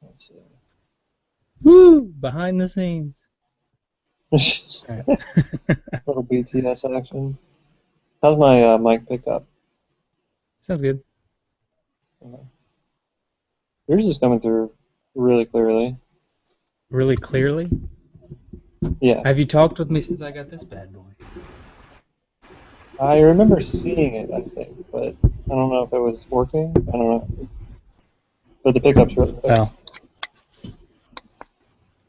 Let's see. Woo! Behind the scenes. All right. Little BTS action. How's my mic pickup? Sounds good. Yours is coming through really clearly. Really clearly. Yeah. Have you talked with me since I got this bad boy? I remember seeing it, I think, but I don't know if it was working. I don't know. But the pickup's really clear. Well,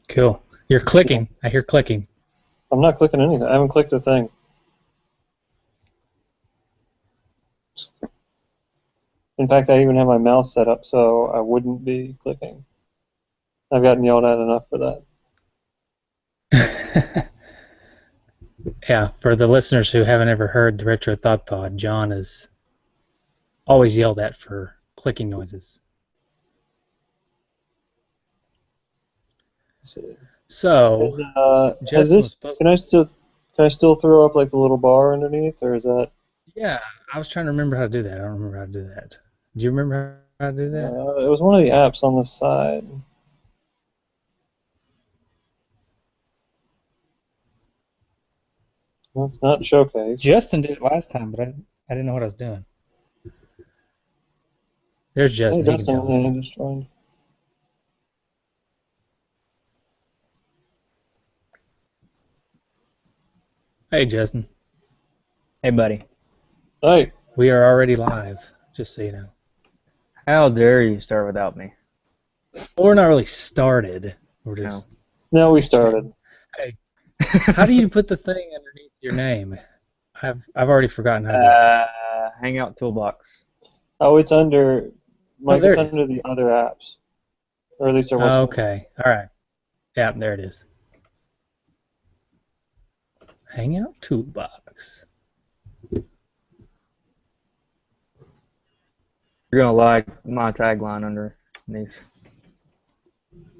cool. You're clicking. I hear clicking. I'm not clicking anything. I haven't clicked a thing. In fact, I even have my mouse set up so I wouldn't be clicking. I've gotten yelled at enough for that. Yeah, for the listeners who haven't ever heard the Retro Thought Pod, John is always yelled at for clicking noises. Let's see. So, Has Justin was this? supposed. Can I still throw up like the little bar underneath, or is that? Yeah, I was trying to remember how to do that. I don't remember how to do that. Do you remember how to do that? It was one of the apps on the side. Well, it's not Showcase. Justin did it last time, but I didn't know what I was doing. There's Hey, Justin. He can Dustin, tell us. I just joined. Hey, Justin. Hey, buddy. Hey, We are already live, just so you know. How dare you start without me? Well, we're not really started. We're just. now we started. Hey, how do you put the thing underneath your name? I've already forgotten how to do it. Hangout Toolbox. Oh, it's under. Mike, There it's it is. under the other apps, or at least there was. Okay. All right. Yeah, there it is. Hangout Toolbox. You're gonna like my tagline underneath.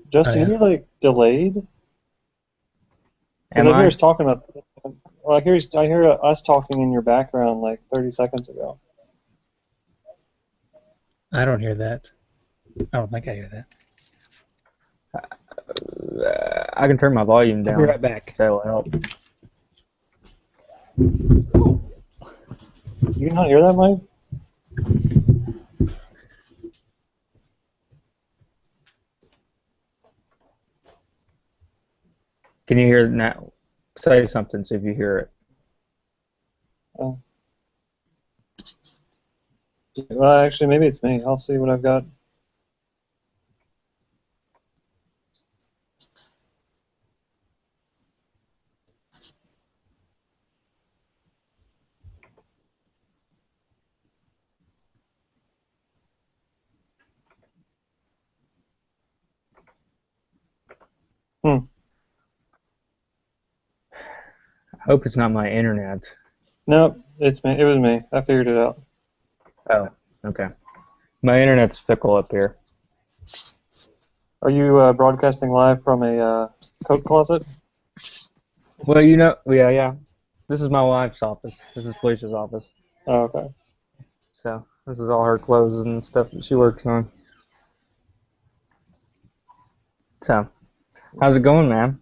Justin, Oh, yeah? you're like delayed. Because Am I hear I? us talking about. Well, I hear us talking in your background like 30 seconds ago. I don't hear that. I don't think I hear that. I can turn my volume I'll down. be right back. That will help. You not hear that, Mike? Can you hear it now? Say something, see if you hear it. Oh. Well, actually, maybe it's me. I'll see what I've got. Hmm. I hope it's not my internet. Nope, it's me. It was me. I figured it out. Oh, okay. My internet's fickle up here. Are you broadcasting live from a coat closet? Well, you know, yeah. This is my wife's office. This is Felicia's office. Oh, okay. So this is all her clothes and stuff that she works on. So, how's it going, man?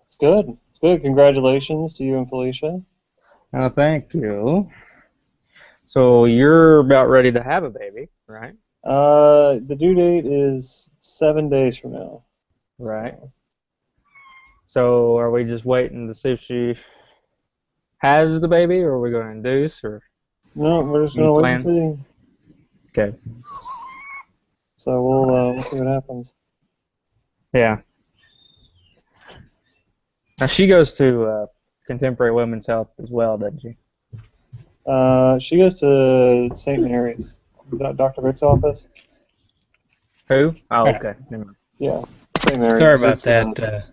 It's good. It's good. Congratulations to you and Felicia. Oh, thank you. So you're about ready to have a baby, right? The due date is 7 days from now. Right. So are we just waiting to see if she has the baby, or are we going to induce, or No, we're just any gonna wait and plan? see. Okay. So we'll see what happens. Yeah. Now she goes to Contemporary Women's Health as well, doesn't she? She goes to St. Mary's, Dr. Vick's office. Who? Oh, All right. okay. Never mind. Yeah, St. Mary's. Sorry about It's, that.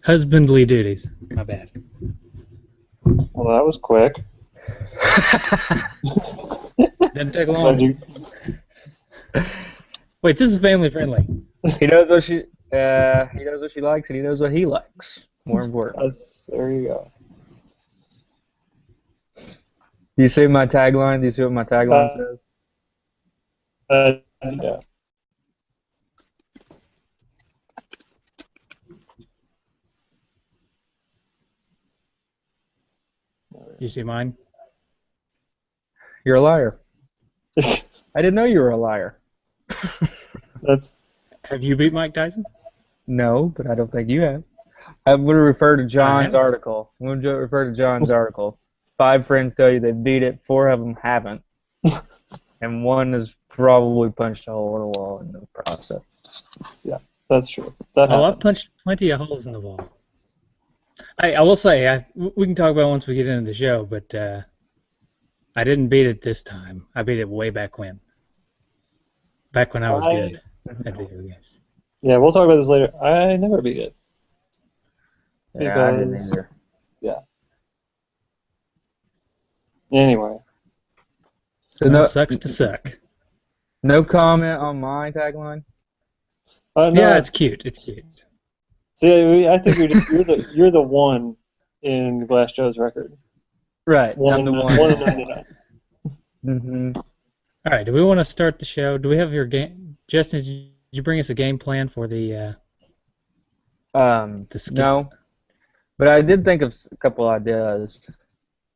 Husbandly duties. My bad. well, that was quick. Didn't take Glad long. you- Wait, this is family friendly. He knows what she likes, and he knows what he likes. More important. There you go. Do you see my tagline? Do you see what my tagline Uh, says? yeah. You see mine? You're a liar. I didn't know you were a liar. That's Have you beat Mike Tyson? No, but I don't think you have. I'm going to refer to John's have. article. I'm going to refer to John's article. 5 friends tell you they beat it, 4 of them haven't, and 1 has probably punched a hole in the wall in the process. yeah, that's true. That Oh, I've happened. punched plenty of holes in the wall. I will say, we can talk about it once we get into the show, but I didn't beat it this time. I beat it way back when. Back when I was good at video games. Yeah, we'll talk about this later. I never beat it. Yeah, I didn't Because, either. yeah. Anyway. So Well, no, sucks to suck. no comment on my tagline? No, Yeah, it's cute. It's cute. See, I think you're the one in Glass Joe's record. Right, One I'm the in one. 99. Mm-hmm. All right, do we want to start the show? Do we have your game? Justin, did you bring us a game plan for the skit? No, but I did think of a couple ideas.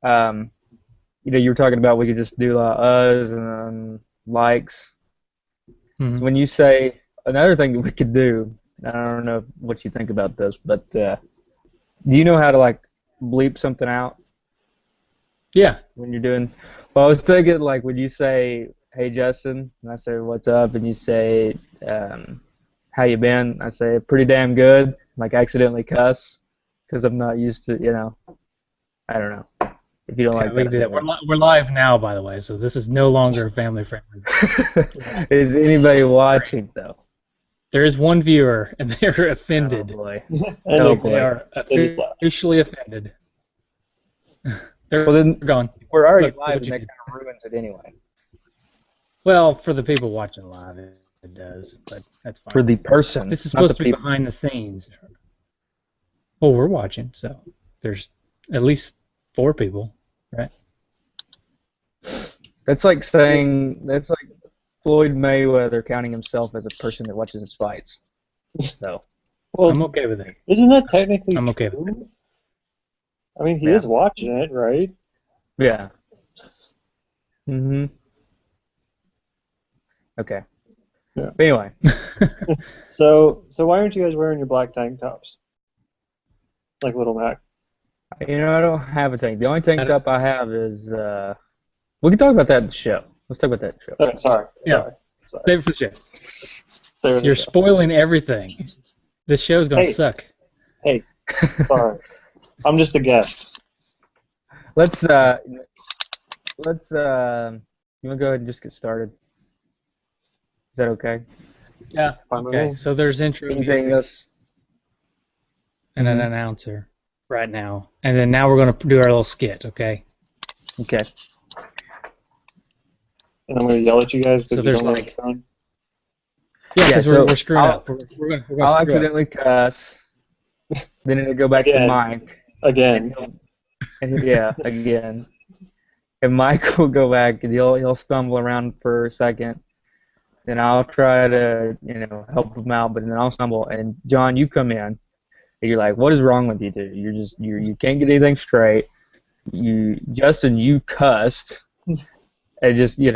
You were talking about we could just do us and likes. Mhm. So when you say another thing that we could do, I don't know what you think about this, but do you know how to like bleep something out Yeah. when you're doing? Well, I was thinking like, would you say, "Hey Justin," and I say, "What's up?" and you say, "How you been?" I say, "Pretty damn good." Like accidentally cuss because I'm not used to, I don't know. If you don't Yeah, like we that, can do that. We're live now, by the way, so this is no longer family friendly. Is anybody watching though? There is one viewer, and they're Oh offended. boy. And Oh, they- boy. They are They just laughed. officially offended. They're Well, then gone. we're already Look live, what and you that did. kind of ruins it anyway. Well, for the people watching live, it does, but that's fine. For the person, This is not the supposed to be people. behind the scenes. Well, we're watching, so there's at least 4 people, right? That's like saying that's like Floyd Mayweather counting himself as a person that watches his fights. So Well, I'm okay with it. isn't that technically I'm okay with true? I mean, he Yeah. is watching it, right? yeah. Okay. Yeah. But anyway, So why aren't you guys wearing your black tank tops? Like Little Mac. I don't have a tank. The only tank top I have is we can talk about that in the show. Let's talk about that in the show. Okay, sorry. Yeah. Sorry. Save it for the show. Say what You're it is. spoiling everything. This show's gonna Hey. suck. Hey, sorry. I'm just a guest. Let's you wanna go ahead and just get started? Is that okay? Yeah. Fine with Okay. me. So there's intro Anything music else? and an announcer right now, and then now we're gonna do our little skit. Okay. Okay. And I'm going to yell at you guys So because you there's don't know like- what's going. Yeah, Yeah, because so we're screwing I'll- up. We're gonna I'll screw up. accidentally cuss. Then it'll go back to Again. Mike. Again. Again. And Mike will go back and he'll stumble around for a second. Then I'll try to, help him out, but then I'll stumble. And John, you come in and you're like, "What is wrong with you two? You can't get anything straight. Justin, you cussed." And just, and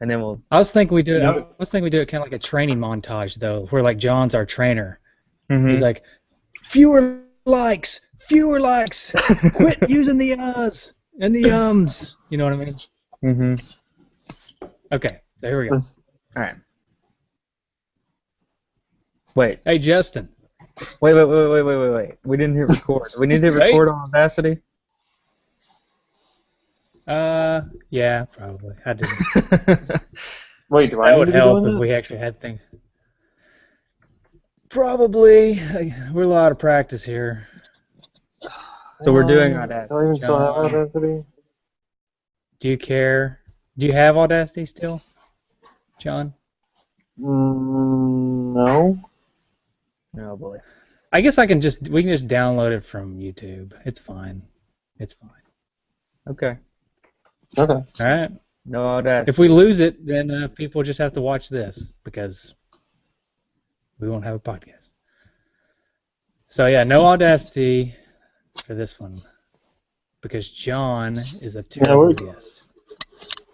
then we'll. I was thinking we do it. Yeah. I was thinking we do it kind of like a training montage, though, where like John's our trainer. Mhm. He's like, fewer likes, quit using the uhs and the ums. You know what I mean? Mhm. Okay, so here we go. All right. Wait. Hey, Justin. Wait. We didn't hit record. We need to hit Right? record on Audacity? Yeah, probably. I did. Wait, do I That need would to be help doing if that? we actually had things. Probably. We're a lot of practice here. So we're doing Audacity. Do I even still have John. Audacity? Do you care? Do you have Audacity still, John? No. Oh, boy. I guess we can just download it from YouTube. It's fine. It's fine. Okay. Okay. All right. No Audacity. If we lose it, then people just have to watch this because we won't have a podcast. So yeah, no Audacity for this one because John is a Yeah, terrible guest.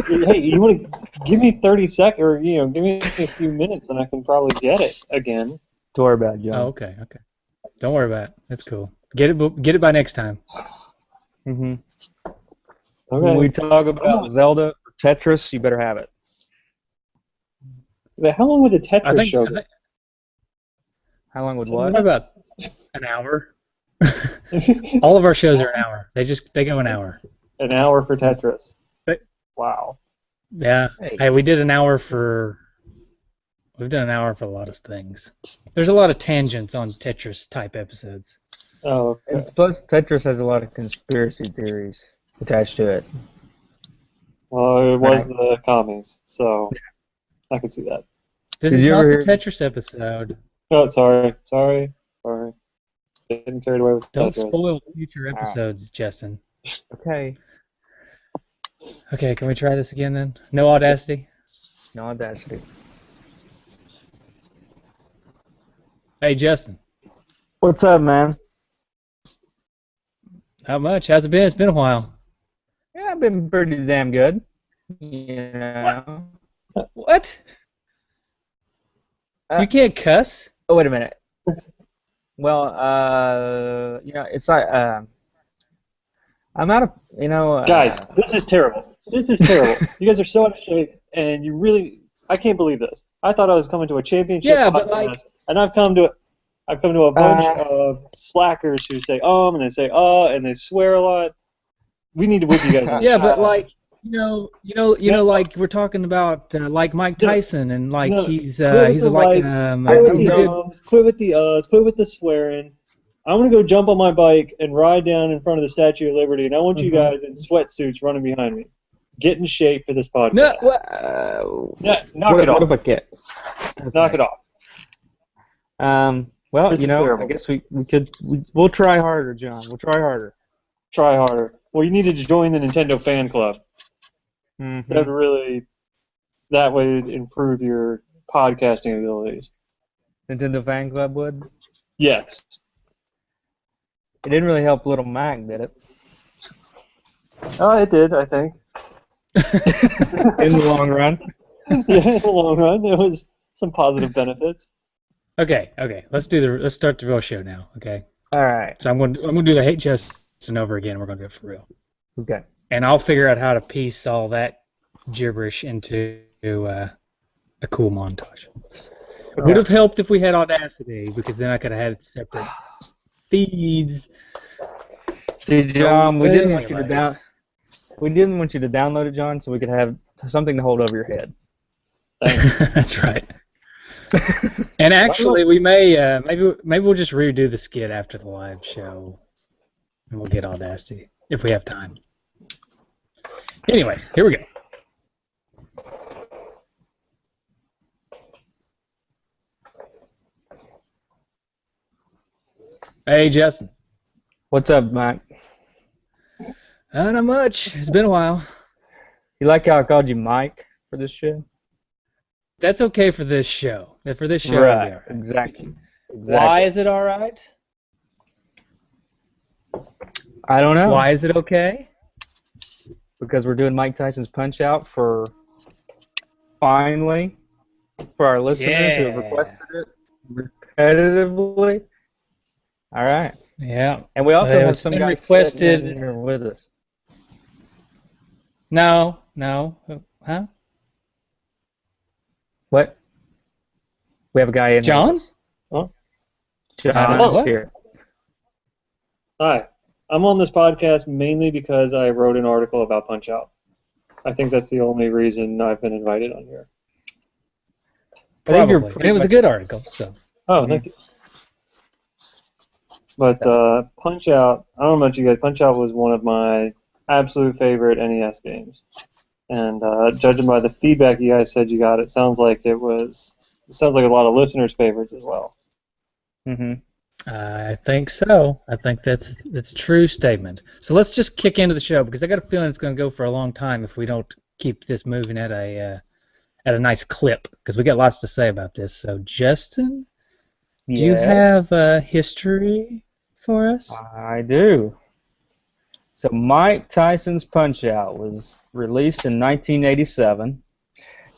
Hey, you want to give me 30 seconds, or give me a few minutes, and I can probably get it again. Don't worry about it, John. Oh, okay. Don't worry about it. That's cool. Get it by next time. Mm-hmm. Okay. When we talk about Zelda or Tetris, you better have it. How long would the Tetris I show? think How long would Ten what? probably about an hour. All of our shows are an hour. They go an hour. An hour for Tetris. But- Wow. Yeah. Hey, we've done an hour for a lot of things. There's a lot of tangents on Tetris type episodes. Oh, okay. And plus, Tetris has a lot of conspiracy theories attached to it. Well, it was Right. the commies, so I could see that. This Did is you not ever the hear- Tetris episode. Oh, sorry. Getting carried away with Don't Tetris. spoil future episodes, Justin. Okay. Okay, can we try this again then? No Audacity? No audacity. Hey, Justin. What's up, man? How much? How's it been? It's been a while. Yeah, I've been pretty damn good. You know. What? Uh, You can't cuss? Oh, wait a minute. Well, it's like I'm out of, Guys, this is terrible. This is terrible. You guys are so out of shape, and I can't believe this. I thought I was coming to a championship Yeah, but podcast, and I've come to a bunch of slackers who say and they say and they swear a lot. We need to whip you guys on. Yeah, but like like we're talking about like Mike Tyson and like No, he's quit with he's the like likes, a quit with the good- ums, quit with the quit with the swearing. I'm gonna go jump on my bike and ride down in front of the Statue of Liberty, and I want you guys in sweatsuits running behind me. Get in shape for this podcast. No, Knock it off. What if I get? Knock it off. Well, This is I terrible. guess we'll try harder, John. We'll try harder. Try harder. Well, you need to join the Nintendo fan club. Mm-hmm. That would improve your podcasting abilities. Nintendo Fan Club would. Yes. It didn't really help Little Mac, did it? Oh, it did, I think. In the long run. Yeah, in the long run, there was some positive benefits. Okay. Let's start the real show now. Okay. All right. So I'm going to do the hate Justin over again. We're going to do it for real. Okay. And I'll figure out how to piece all that gibberish into a cool montage. It would have helped if we had Audacity, because then I could have had separate feeds. See, John, we didn't want you to Anyways. We didn't want you to download it, John, so we could have something to hold over your head. Thanks. That's right. And actually, we may maybe we'll just redo the skit after the live show, and we'll get Audacity if we have time. Anyways, here we go. Hey, Justin. What's up, Mike? Not much. It's been a while. You like how I called you Mike for this show? That's okay for this show. For this show, Right. it'll be all right. Exactly. Why is it all right? I don't know. Why is it okay? Because we're doing Mike Tyson's Punch Out for our listeners who have Yeah. requested it repetitively. All right. Yeah. And we also Well, have it's some been guys requested- sitting in here with us. No. Huh? What? We have a guy in John? here with us. Huh? John Oh, is what? here. Hi. I'm on this podcast mainly because I wrote an article about Punch Out. I think that's the only reason I've been invited on here. I think you're Probably. And it was a good article. So. Oh, thank you. But Punch Out, I don't know about you guys, Punch Out was one of my absolute favorite NES games. And judging by the feedback you guys said you got, it sounds like a lot of listeners' favorites as well. Mm-hmm. I think so. I think that's a true statement. So let's just kick into the show, because I got a feeling it's going to go for a long time if we don't keep this moving at a nice clip, because we got lots to say about this. So Justin, do you have a history for us? I do. So Mike Tyson's Punch-Out was released in 1987.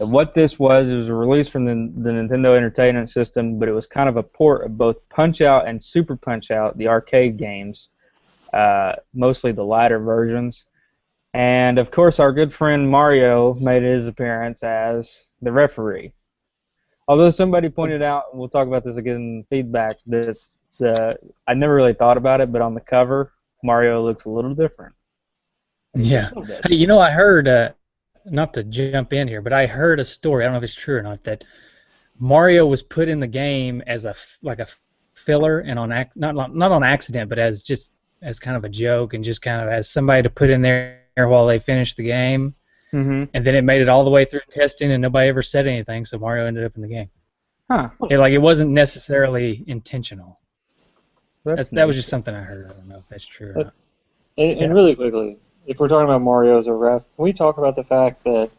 And what this was, it was a release from the Nintendo Entertainment System, but it was kind of a port of both Punch-Out and Super Punch-Out, the arcade games, mostly the latter versions. And, of course, our good friend Mario made his appearance as the referee. Although somebody pointed out, and we'll talk about this again in feedback, that I never really thought about it, but on the cover, Mario looks a little different. Yeah. Hey, you know, I heard, not to jump in here, but I heard a story, I don't know if it's true or not, that Mario was put in the game as a filler and not on accident, but as kind of a joke and just kind of as somebody to put in there while they finished the game. Mm-hmm. And then it made it all the way through testing, and nobody ever said anything, so Mario ended up in the game. Huh. It wasn't necessarily intentional. That was just something I heard. I don't know if that's true or not. And really quickly, if we're talking about Mario as a ref, can we talk about the fact that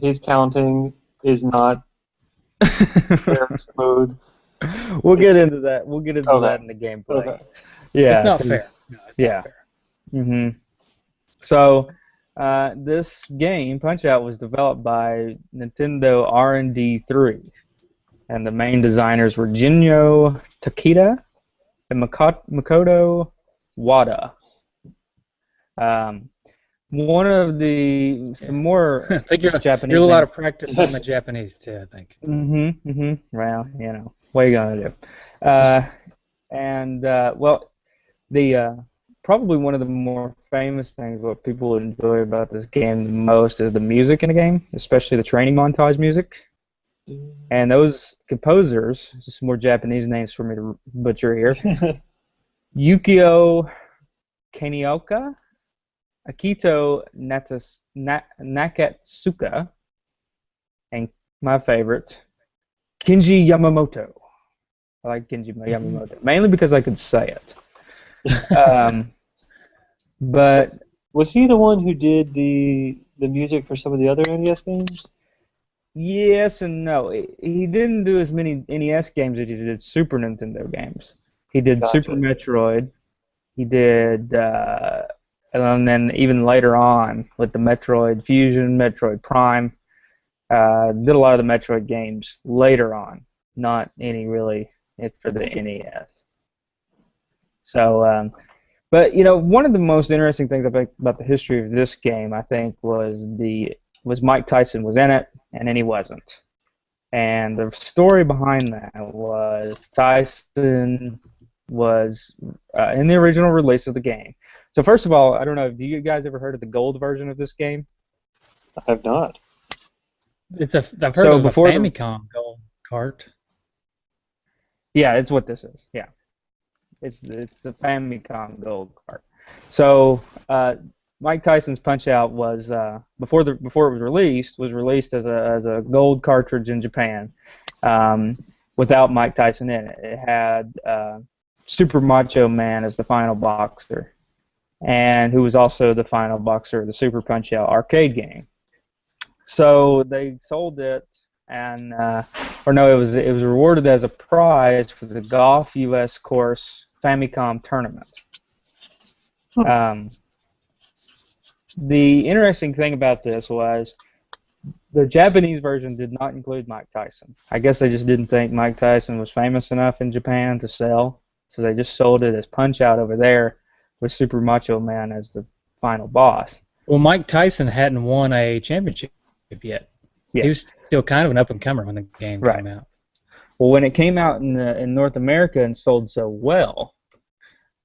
his counting is not very smooth? We'll get into that. We'll get into that in the gameplay. Okay. Yeah, it's not fair. No, it's not fair. Mm-hmm. So this game, Punch-Out, was developed by Nintendo R&D 3, and the main designers were Jinyo Takeda and Makoto Wada. One of some more I think Japanese. You're a lot of practice on the Japanese too, I think. Well, what are you gonna do? Well, the probably one of the more famous things what people enjoy about this game the most is the music in the game, especially the training montage music. And those composers, just more Japanese names for me to butcher here. Yukio Kanioka, Akito Nakatsuka, and my favorite, Kenji Yamamoto. I like Kenji Yamamoto, mainly because I could say it. But was he the one who did the music for some of the other NES games? Yes and no. He didn't do as many NES games as he did Super Nintendo games. He did Gotcha. Super Metroid. He did, and then even later on with the Metroid Fusion, Metroid Prime, did a lot of the Metroid games later on, not any really for the NES. So, but one of the most interesting things I think about the history of this game, I think, was Mike Tyson was in it, and then he wasn't. And the story behind that was Tyson was in the original release of the game. So first of all, I don't know, do you guys ever heard of the gold version of this game? I have not. I've heard of a Famicom gold cart. Yeah, it's what this is. Yeah, it's the Famicom gold cart. So Mike Tyson's Punch-Out was before it was released as a gold cartridge in Japan, without Mike Tyson in it. It had Super Macho Man as the final boxer, and who was also the final boxer of the Super Punch-Out arcade game. So they sold it, and it was rewarded as a prize for the Golf U.S. Course Famicom tournament. The interesting thing about this was the Japanese version did not include Mike Tyson. I guess they just didn't think Mike Tyson was famous enough in Japan to sell, so they just sold it as Punch-Out over there with Super Macho Man as the final boss. Well, Mike Tyson hadn't won a championship yet. Yeah. He was still kind of an up-and-comer when the game came out. Well, when it came out in North America and sold so well,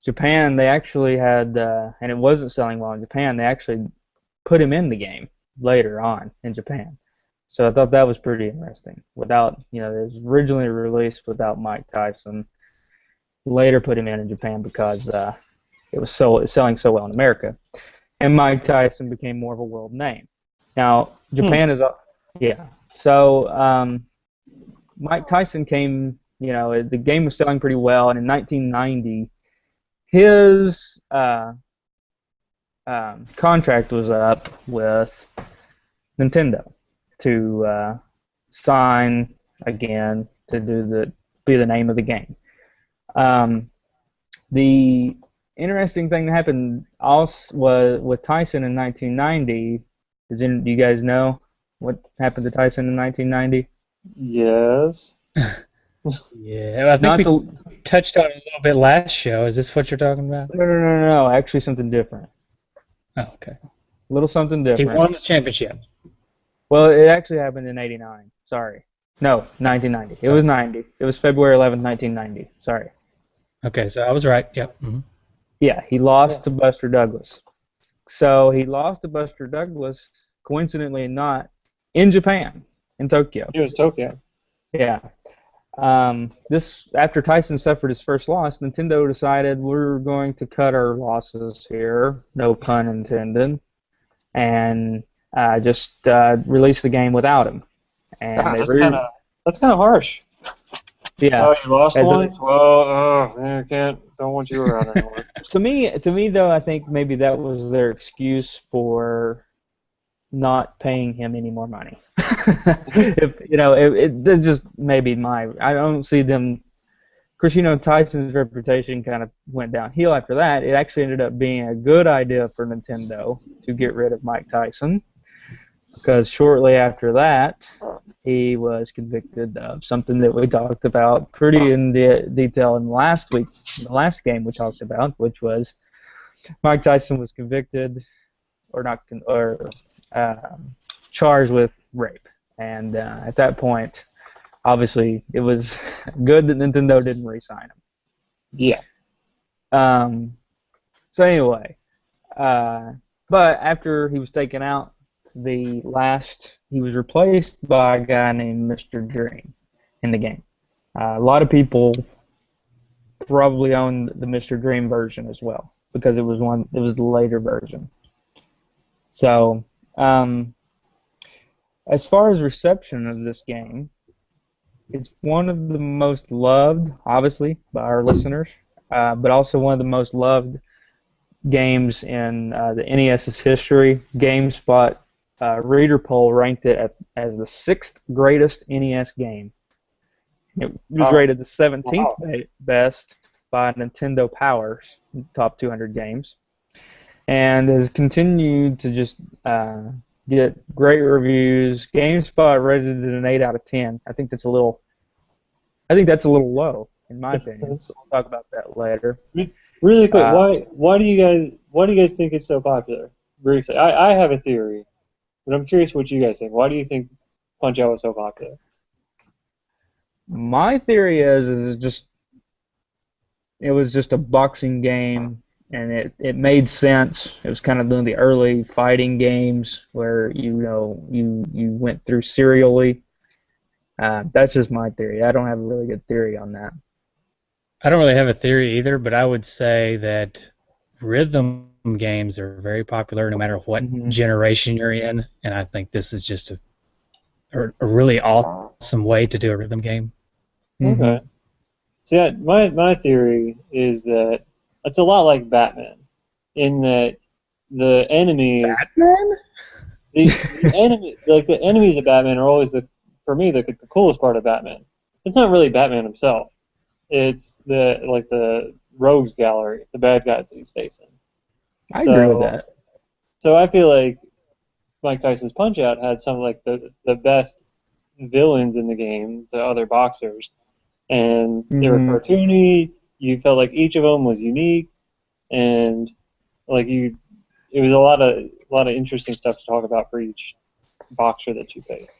Japan, they actually had, and it wasn't selling well in Japan, they actually put him in the game later on in Japan. So I thought that was pretty interesting. Without, it was originally released without Mike Tyson. Later put him in Japan because it was selling so well in America. And Mike Tyson became more of a world name. Now, Japan is so Mike Tyson came, the game was selling pretty well, and in 1990, his contract was up with Nintendo to sign again to be the name of the game. interesting thing that happened also was with Tyson in 1990. Do you guys know what happened to Tyson in 1990? Yes. Yeah, I think Not we the touched on it a little bit last show. Is this what you're talking about? no. Actually, something different. Oh, okay. A little something He different. won the championship. Well, it actually happened in '89. Sorry. No, 1990. It was 90. It was February 11th, 1990. Sorry. Okay, so I was right. Yep. Hmm. Yeah, he lost to Buster Douglas. So he lost to Buster Douglas, coincidentally not, in Japan, in Tokyo. It was Tokyo. Yeah. This after Tyson suffered his first loss, Nintendo decided we're going to cut our losses here, no pun intended, and just release the game without him. And God, they that's kind of harsh. yeah. Oh, you lost As a- once? Well, man, don't want you around anymore. To me though, I think maybe that was their excuse for not paying him any more money. If that's just maybe I don't see them. Of course, Tyson's reputation kind of went downhill after that. It actually ended up being a good idea for Nintendo to get rid of Mike Tyson, because shortly after that, he was convicted of something that we talked about pretty in detail in the last game we talked about, which was Mike Tyson was convicted or not charged with rape, and at that point, obviously, it was good that Nintendo didn't re-sign him. Yeah. So anyway, but after he was taken out, he was replaced by a guy named Mr. Dream in the game. A lot of people probably own the Mr. Dream version as well because it was the later version. So, as far as reception of this game, it's one of the most loved, obviously, by our listeners, but also one of the most loved games in the NES's history. GameSpot reader poll ranked it as the 6th greatest NES game. It was rated the 17th best by Nintendo Power's top 200 games, and has continued to just get great reviews. GameSpot rated it an 8 out of 10. I think that's a little low, in my opinion. So we'll talk about that later. Really quick, why do you guys think it's so popular? I have a theory, but I'm curious what you guys think. Why do you think Punch-Out was so popular? My theory is it was just a boxing game, and it made sense. It was kind of one of the early fighting games where you went through serially. That's just my theory. I don't have a really good theory on that. I don't really have a theory either, but I would say that rhythm games are very popular no matter what generation you're in, and I think this is just a really awesome way to do a rhythm game. Okay. So my theory is that it's a lot like Batman, in that the enemies. Batman? The enemies of Batman are always for me the coolest part of Batman. It's not really Batman himself. It's the rogues gallery, the bad guys that he's facing. I agree with that. So I feel like Mike Tyson's Punch-Out had some of the best villains in the game, the other boxers, and they were cartoony. You felt like each of them was unique, and it was a lot of interesting stuff to talk about for each boxer that you faced.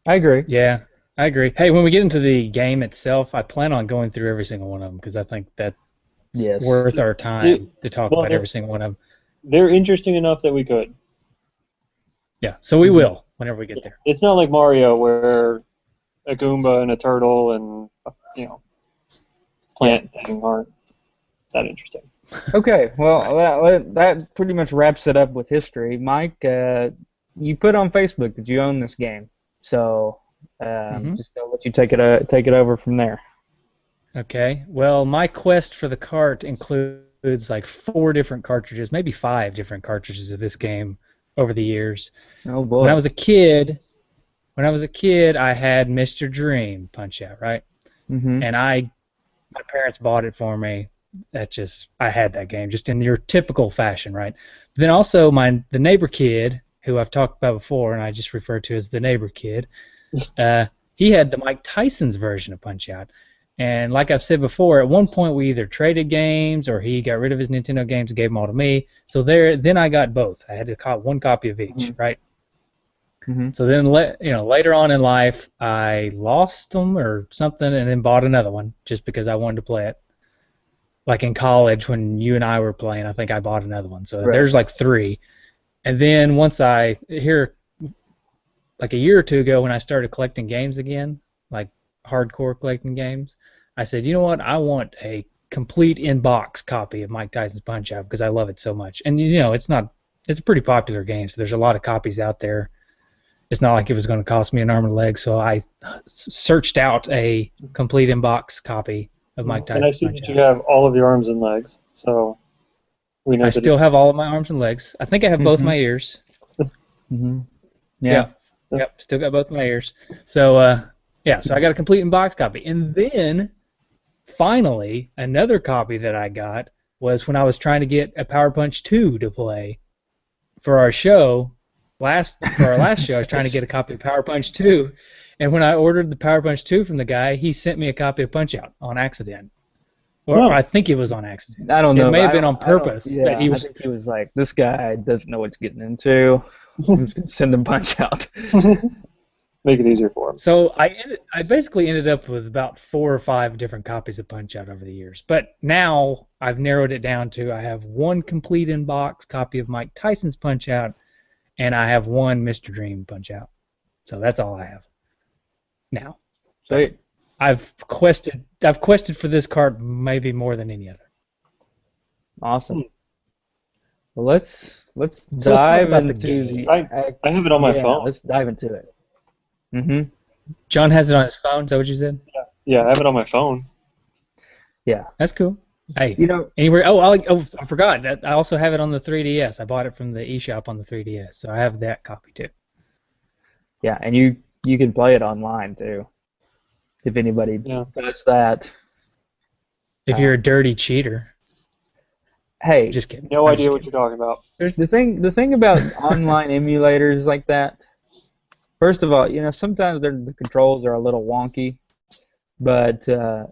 I agree. Yeah, I agree. Hey, when we get into the game itself, I plan on going through every single one of them because I think that's worth our time to talk about every single one of them. They're interesting enough that we could. Yeah, so we will whenever we get there. It's not like Mario where a Goomba and a turtle and plant thing aren't that interesting. Okay, well, that pretty much wraps it up with history. Mike, you put on Facebook that you own this game, so just gonna let you take it over from there. Okay. Well, my quest for the cart includes like 4 different cartridges, maybe 5 different cartridges of this game over the years. Oh boy! When I was a kid, I had Mr. Dream Punch-Out, right? Mm-hmm. And my parents bought it for me, I had that game just in your typical fashion, right? Then also the neighbor kid, who I've talked about before, and I just refer to as the neighbor kid, he had the Mike Tyson's version of Punch-Out. And like I've said before, at one point we either traded games or he got rid of his Nintendo games and gave them all to me. So then I got both. I had to cop one copy of each, right? Mm-hmm. So then, later on in life, I lost them or something, and then bought another one just because I wanted to play it. Like in college, when you and I were playing, I think I bought another one. So Right. there's like 3. And then once like a year or 2 ago, when I started collecting games again, like hardcore collecting games, I said, you know what? I want a complete in-box copy of Mike Tyson's Punch-Out because I love it so much. And it's a pretty popular game, so there's a lot of copies out there. It's not like it was going to cost me an arm and a leg, so I searched out a complete in-box copy of Mike Tyson's And I see that Punch-Out. you have all of your arms and legs, so we know I that still have all of my arms and legs. I think I have both my ears. Mm-hmm. Yeah. Yep, still got both my ears. So, so I got a complete in-box copy. And then, finally, another copy that I got was when I was trying to get a Power Punch 2 to play for our show. For our last show, I was trying to get a copy of Power Punch 2, and when I ordered the Power Punch 2 from the guy, he sent me a copy of Punch-Out on accident. Or I think it was on accident. I don't know. It may have been on purpose. Yeah, But I think he was like, this guy doesn't know what he's getting into. I'm just gonna send him Punch-Out. make it easier for him. So I basically ended up with about 4 or 5 different copies of Punch-Out over the years. But now I've narrowed it down to I have one complete in-box copy of Mike Tyson's Punch-Out, and I have one Mr. Dream Punch-Out. So that's all I have now. So I've quested for this card maybe more than any other. awesome. Well, let's let's talk dive about the into game. I have it on my phone. Let's dive into it. Mm-hmm. John has it on his phone. Is that what you said? Yeah, I have it on my phone. Yeah. That's cool. Hey, You know, anywhere? I forgot that I also have it on the 3DS. I bought it from the eShop on the 3DS, so I have that copy too. yeah, and you can play it online too. If anybody does that. If you're a dirty cheater. Hey, Just kidding. No I'm idea just what you're talking about. there's the thing about online emulators like that. First of all, sometimes the controls are a little wonky, but to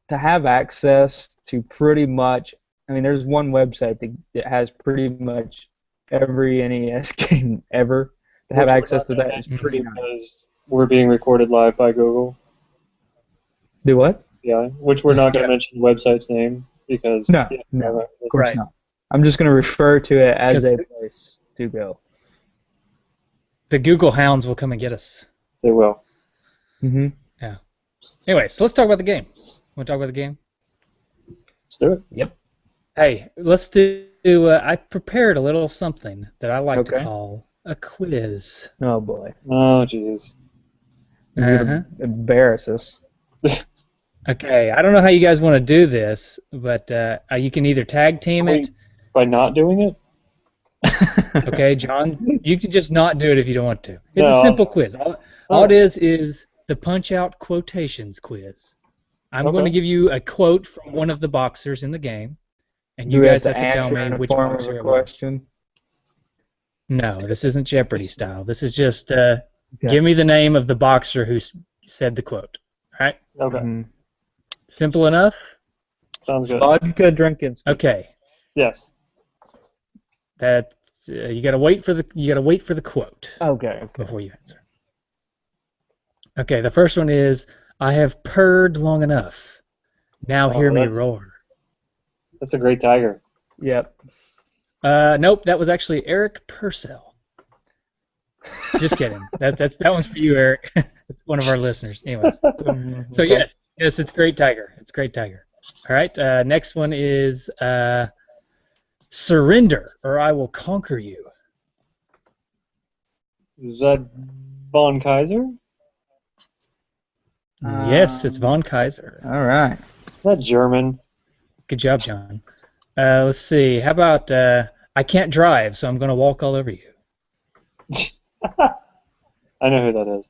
have access to pretty much, there's one website that has pretty much every NES game ever. To have access to that is pretty nice. Because we're being recorded live by Google. Do what? Yeah, which we're not going to mention the website's name because No, of course not. I'm just going to refer to it as a place to go. The Google hounds will come and get us. They will. Mm-hmm. Yeah. Anyway, so let's talk about the game. Want to talk about the game? Let's do it. Yep. Hey, let's do. I prepared a little something that I like to call a quiz. Oh boy. Oh jeez. Embarrass us. Okay, I don't know how you guys want to do this, but you can either tag team it. By not doing it? Okay, John, you can just not do it if you don't want to. It's No, a simple quiz. All it is the Punch-Out quotations quiz. I'm going to give you a quote from one of the boxers in the game, and you guys have to tell me which boxer it was. No, this isn't Jeopardy style. This is just give me the name of the boxer who said the quote. All right? Okay. Mm-hmm. Simple enough? Sounds good. Vodka drinking. Okay. Yes. That you gotta wait for the quote. Okay. Before you answer. Okay, the first one is I have purred long enough. Now hear me roar. That's a great tiger. Yep. Nope, that was actually Eric Purcell. Just kidding. That one's for you, Eric. It's one of our listeners. Anyways. So yes, it's Great Tiger. It's Great Tiger. All right. Next one is surrender or I will conquer you. Is that Von Kaiser? Yes, it's Von Kaiser. All right. Is that German? Good job, John. Let's see. How about I can't drive, so I'm going to walk all over you. I know who that is.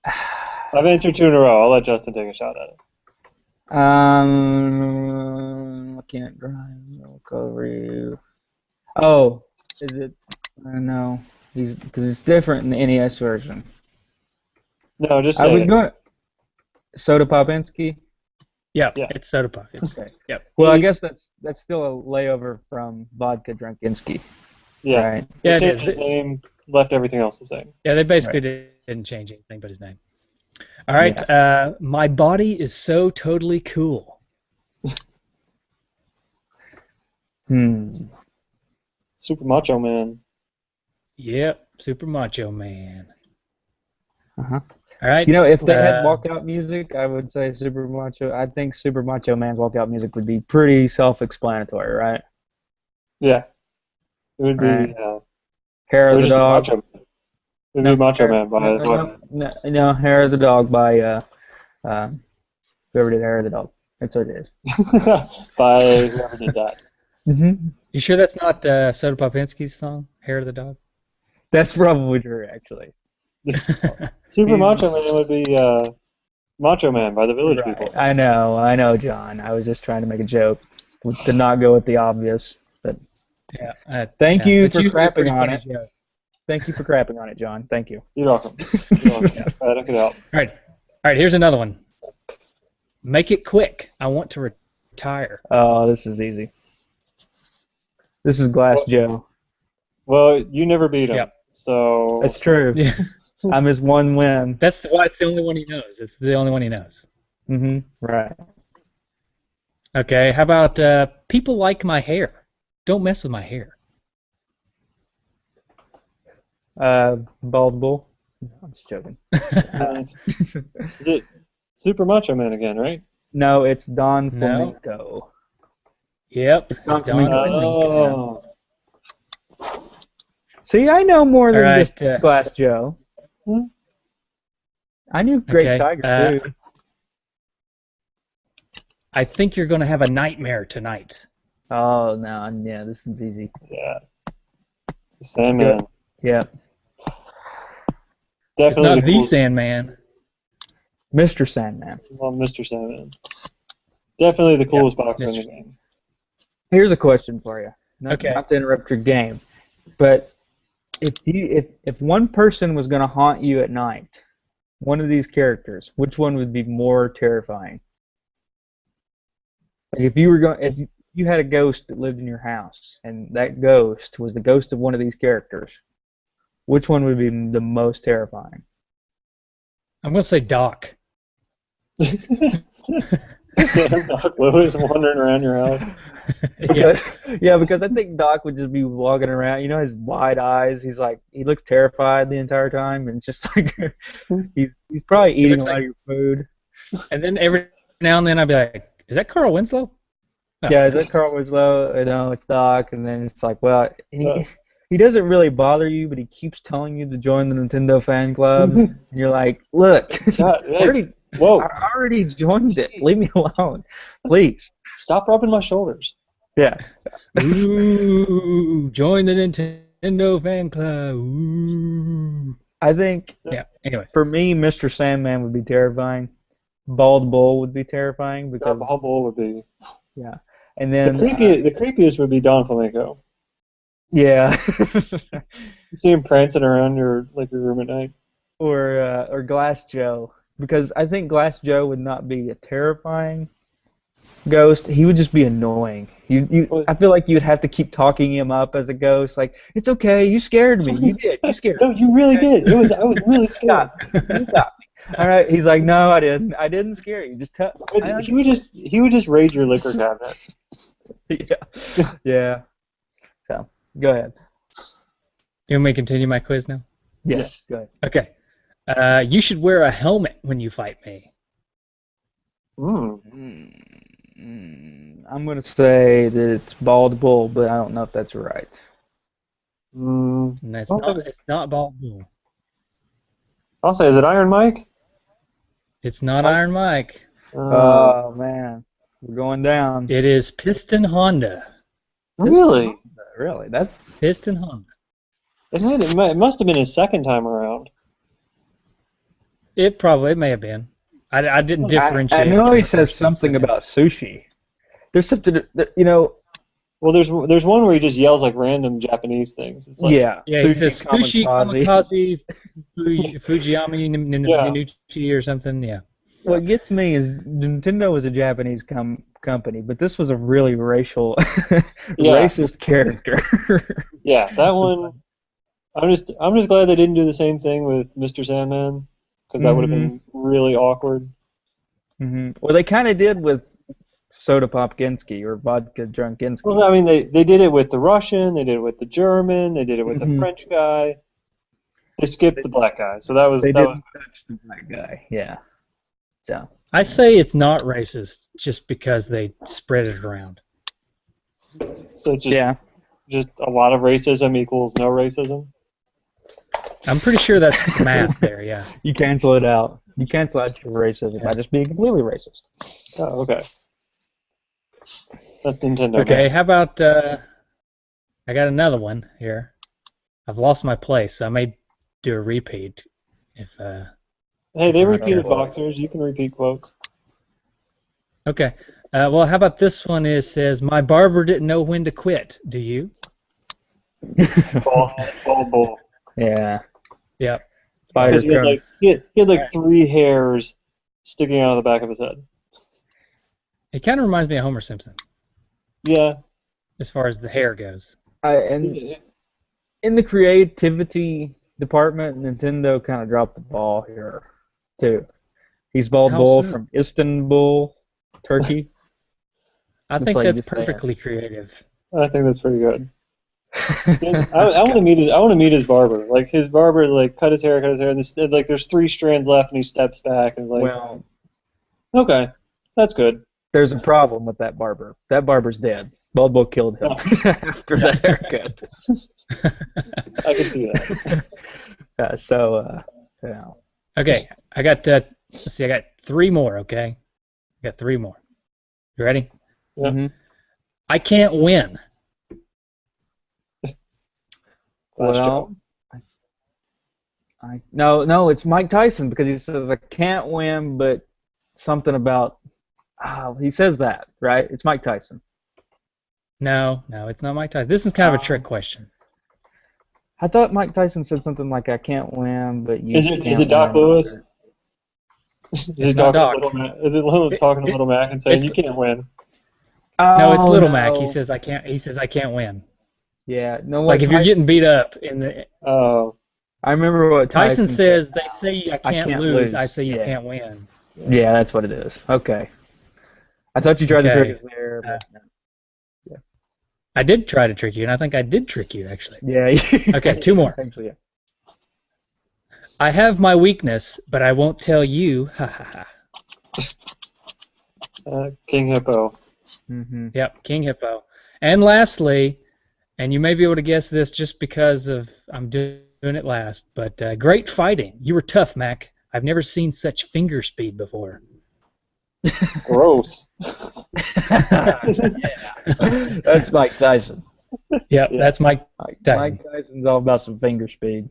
I've answered 2 in a row. I'll let Justin take a shot at it. can't grind milk over you. Oh, is it? No, because it's different in the NES version. No, just I say was it. going Soda Popinski. Yeah, Yeah. it's Soda Pop. Okay. Yep. Well, I guess that's still a layover from Vodka Drunkinski. Yes. Right. They Yeah, it changed is. his name, left everything else the same. Yeah, they basically Right. didn't change anything but his name. All right. My body is so totally cool. Super Macho Man. Yep, Super Macho Man. Uh-huh. All right. You know, if they had walkout music, I would say Super Macho. I think Super Macho Man's walkout music would be pretty self-explanatory, right? Yeah. It would be. Right. It Hair of would the just be Dog. Macho Man. It would be Macho Man by No, Hair of the Dog by whoever did Hair of the Dog. That's what it is. by whoever did that. Mm-hmm. You sure that's not Soda Popinski's song, Hair of the Dog? That's probably true, actually. Super Macho Man would be Macho Man by the Village Right. People. I know, John. I was just trying to make a joke to not go with the obvious. But Yeah. thank you It's for usually a crapping pretty on funny it. joke. Thank you for crapping on it, John. Thank you. You're welcome. You're welcome. I took it out. All right. Here's another one. Make it quick. I want to retire. Oh, this is easy. This is Glass Joe. Well, you never beat him. Yep. So. That's true. Yeah. I'm his one win. That's why it's the only one he knows. It's the only one he knows. Right. Okay. How about people like my hair? Don't mess with my hair. Bald Bull. No, I'm just joking. Is it Super Macho Man again, right? No, it's Don No. Flamenco. Yep. It's Don It's Don Flamenco. Oh. See, I know more than All just right, Glass Joe. I knew Great Okay, Tiger, too. I think you're going to have a nightmare tonight. Oh, no, yeah, this is easy. Yeah. It's the Sandman. Yeah. It's Definitely not the coolest- Sandman. Mr. Sandman. Well, Mr. Sandman. Definitely the coolest boxer in the Mr. game. Here's a question for you. Not Okay. to interrupt your game, but if one person was going to haunt you at night, one of these characters, which one would be more terrifying? Like if you had a ghost that lived in your house, and that ghost was the ghost of one of these characters, which one would be the most terrifying? I'm going to say Doc. Doc Lewis wandering around your house. Yeah. Because I think Doc would just be walking around. You know, his wide eyes. He's like, he looks terrified the entire time, and it's just like he's probably eating a lot of your food. And then every now and then I'd be like, is that Carl Winslow? Oh. Yeah, is that Carl Winslow? No, it's Doc. And then it's like, well, he doesn't really bother you, but he keeps telling you to join the Nintendo fan club, and you're like, look, God, hey, I whoa. already joined it. Leave me alone, please. Stop rubbing my shoulders. Yeah. Ooh, join the Nintendo fan club. Ooh. I think Anyway. for me, Mr. Sandman would be terrifying. Bald Bull would be terrifying because The Hubble would be. yeah, and then The creepiest would be Don Flamenco. yeah, You see him prancing around your room at night. or Glass Joe, because I think Glass Joe would not be a terrifying ghost. He would just be annoying. I feel like you'd have to keep talking him up as a ghost. Like, it's okay, you scared me. You did. You scared me. No, you really did. I was really scared. You got me. All right. He's like, no, I didn't. I didn't scare you. Just tell. He would just raid your liquor cabinet. Yeah. Yeah. So, go ahead. You want me to continue my quiz now? Yes. Go ahead. Okay. You should wear a helmet when you fight me. I'm going to say that it's Bald Bull, but I don't know if that's right. No, it's not Bald Bull. I'll say, is it Iron Mike? It's not Iron Mike. Oh, man. We're going down. It is Piston Honda. Really? Really? That's Piston Honda. It must have been his second time around. It may have been. I didn't differentiate. I know he between says first and something second. about sushi. There's something that. Well, there's one where he just yells like random Japanese things. It's like Yeah, Yeah, he says sushi kamikaze Fujiyama Yeah. Ninuchi or something. Yeah. What gets me is Nintendo is a Japanese company, but this was a really racist character. Yeah, that one. I'm just glad they didn't do the same thing with Mr. Sandman, because that would have been really awkward. Well, they kind of did with Soda Popkinski or Vodka Drunkinski. Well, I mean, they did it with the Russian, they did it with the German, they did it with the French guy. They skipped the black guy, so that was They didn't touch the black guy. Yeah. So I say it's not racist just because they spread it around. So it's just a lot of racism equals no racism. I'm pretty sure that's math there. Yeah. you cancel it out. You cancel out your racism by just being completely racist. Oh, okay. That's Nintendo. Okay, man. how about I got another one here. I've lost my place, so I may do a repeat if Hey, they Not repeated sure. boxers. You can repeat quotes. Okay. Well, how about this one? It says, "My barber didn't know when to quit." Do you? Bald bull. Yeah. Yep. Spider Because crumb. he had like 3 hairs sticking out of the back of his head. It kind of reminds me of Homer Simpson Yeah. as far as the hair goes. And in the creativity department, Nintendo kind of dropped the ball here, too. He's Bald How Bull so? from Istanbul, Turkey. I think like that's you just saying. perfectly creative. I think that's pretty good. I want to meet his. I want to meet his barber. Like his barber, like cut his hair, and like there's 3 strands left, and he steps back and is like, Well, okay, that's good. there's a problem with that barber. That barber's dead. Bald Bull killed him after that haircut. I can see that. Yeah. Okay, I got. Let's see, I got 3 more. Okay, I got 3 more. You ready? Yeah. Mhm. I can't win. Flash Well, no, it's Mike Tyson because he says I can't win, but something about he says that, right? It's Mike Tyson. No, it's not Mike Tyson. This is kind of a trick question. I thought Mike Tyson said something like I can't win, but you Is can't it Doc win. Lewis? Is it not talking Doc. to Little Mac? Is it talking to Little Mac and saying you can't win? No, it's Oh, Little no. Mac. He says I can't. He says I can't win. Yeah, no. Like if you're getting beat up in the Oh, I remember what Tyson said. says, they say I can't, can't lose. lose. I say you Yeah. can't win. Yeah, that's what it is. Okay. I thought you tried to trick Okay. us there. But no. I did try to trick you, and I think I did trick you actually. Yeah. Okay, 2 more. Actually, yeah. I have my weakness, but I won't tell you. Ha ha ha. King Hippo. Mm-hmm. Yep, King Hippo. And lastly, and you may be able to guess this just because of I'm doing it last, but great fighting. You were tough, Mac. I've never seen such finger speed before. Gross. That's Mike Tyson. Yep, Yeah. that's Mike Tyson. Mike Tyson's all about some finger speed.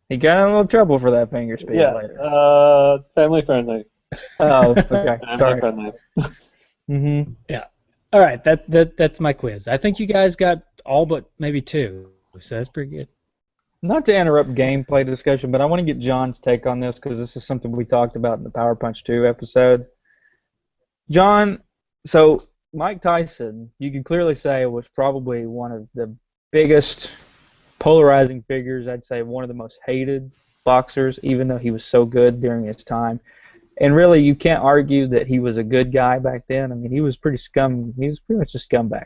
He got in a little trouble for that finger speed later. Family friendly. Oh, okay. Family Sorry. friendly. Mm-hmm. All right, that's my quiz. I think you guys got all but maybe 2, so that's pretty good. Not to interrupt gameplay discussion, but I want to get John's take on this because this is something we talked about in the Power Punch 2 episode. John, so Mike Tyson, you can clearly say, was probably one of the biggest polarizing figures. I'd say one of the most hated boxers, even though he was so good during his time. And really, you can't argue that he was a good guy back then. I mean, he was pretty He was pretty much a scumbag.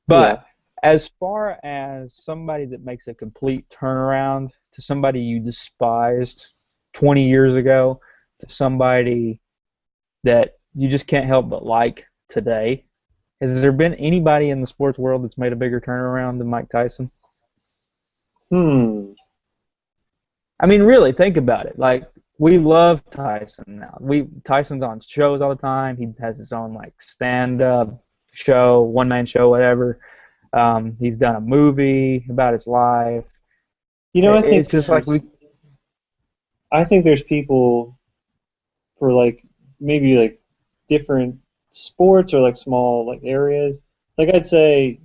But as far as somebody that makes a complete turnaround to somebody you despised 20 years ago to somebody that you just can't help but like today, has there been anybody in the sports world that's made a bigger turnaround than Mike Tyson? I mean, really, think about it. Like, we love Tyson now. Tyson's on shows all the time. He has his own like stand-up show, one-man show, whatever. He's done a movie about his life. I think it's just like I think there's people for like maybe like different sports or like small like areas, like I'd say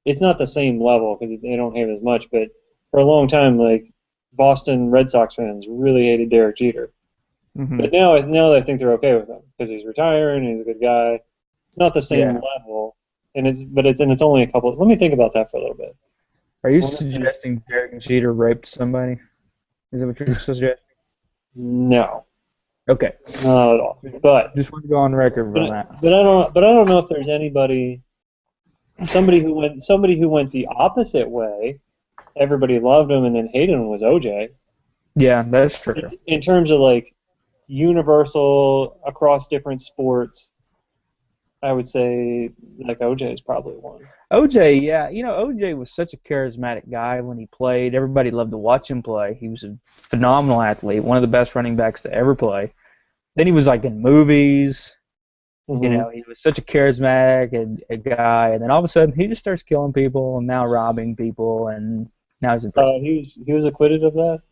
it's not the same level because they don't have as much. But for a long time, like Boston Red Sox fans really hated Derek Jeter. Hmm. But now I think they're okay with him because he's retiring and he's a good guy. It's not the same Yeah. level, and it's only a couple. Let me think about that for a little bit. Are you One of these- suggesting Derek Jeter raped somebody? Is that what you're suggesting? No, Okay. not at all. But Just want to go on record on that. but I don't know if there's somebody who went the opposite way. Everybody loved him and then hated him was OJ. Yeah, that's true. In terms of like universal across different sports, I would say like OJ is probably one. OJ, yeah, OJ was such a charismatic guy when he played. Everybody loved to watch him play. He was a phenomenal athlete, one of the best running backs to ever play. Then he was like in movies. Mm-hmm. He was such a charismatic a guy, and then all of a sudden he just starts killing people and now robbing people, and now he's in prison. He was acquitted of that.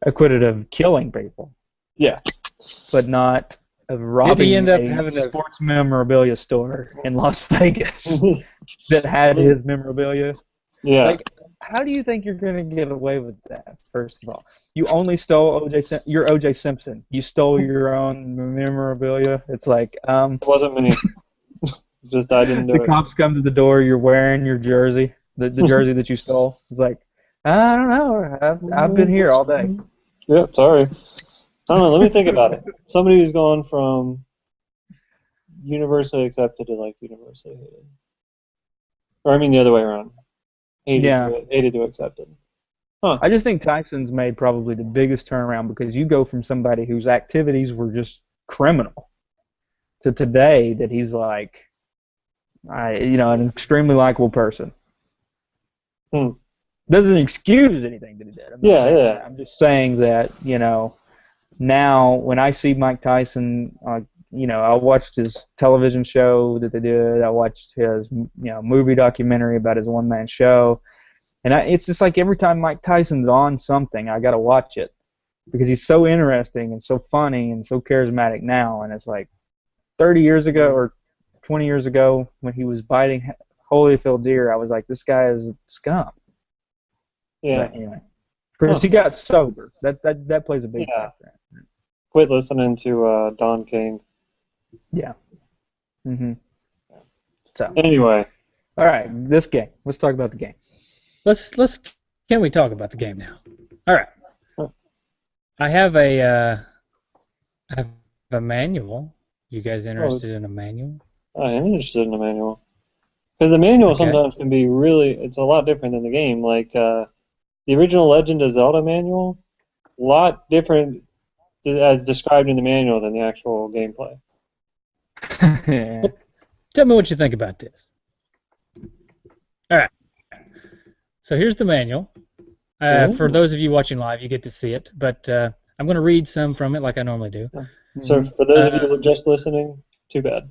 Acquitted of killing people, Yeah. but not of Did he robbing end up a having a sports memorabilia store in Las Vegas that had his memorabilia. Yeah. Like, how do you think you're going to get away with that, first of all? You only stole you're O.J. Simpson. You stole your own memorabilia. It's like, It wasn't me. Just I didn't do the it. cops come to the door, you're wearing your jersey, the jersey that you stole. It's like, I don't know. I've been here all day. Yep, sorry. I don't know, let me think about it. Somebody who's gone from universally accepted to like universally hated. Or I mean the other way around. Hated to accepted. Huh. I just think Tyson's made probably the biggest turnaround because you go from somebody whose activities were just criminal to today that he's like, an extremely likable person. Hmm. Doesn't excuse anything that he did. I'm just saying that, now when I see Mike Tyson, I watched his television show that they did. I watched his, movie documentary about his one-man show. And it's just like every time Mike Tyson's on something, I got to watch it because he's so interesting and so funny and so charismatic now. And it's like 30 years ago or 20 years ago when he was biting Holyfield deer, I was like, this guy is scum. Yeah. But anyway, because he got sober. That plays a big factor. Quit listening to Don King. Yeah. Mhm. So. Anyway. All right, this game. Let's talk about the game. Can we talk about the game now? All right. I have a manual. You guys interested in a manual? I am interested in a manual. Because the manual Okay. sometimes can be it's a lot different than the game. Like the original Legend of Zelda manual, a lot different as described in the manual than the actual gameplay. Yeah. Tell me what you think about this. All right. So here's the manual. For those of you watching live, you get to see it, but I'm going to read some from it like I normally do. So for those of you who are just listening, too bad.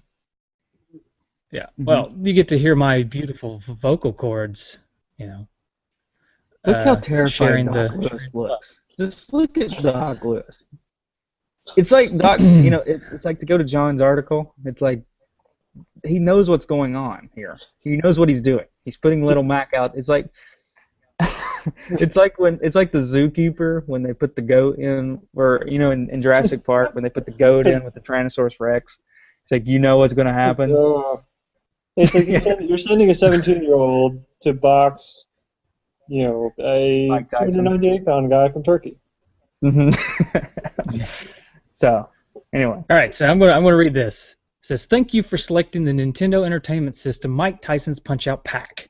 Yeah. Well, you get to hear my beautiful vocal cords, Look how terrified sharing Doc the Lewis looks. Just look at Doc Lewis. It's like Doc, it's like to go to John's article. It's like he knows what's going on here. He knows what he's doing. He's putting Little Mac out. It's like it's like the zookeeper when they put the goat in, or in Jurassic Park when they put the goat in with the Tyrannosaurus Rex. It's like what's going to happen. It's like you're sending a 17-year-old to box, a 298-pound guy from Turkey. Mm-hmm. So, anyway. All right, so I'm gonna read this. It says, "Thank you for selecting the Nintendo Entertainment System Mike Tyson's Punch-Out Pack.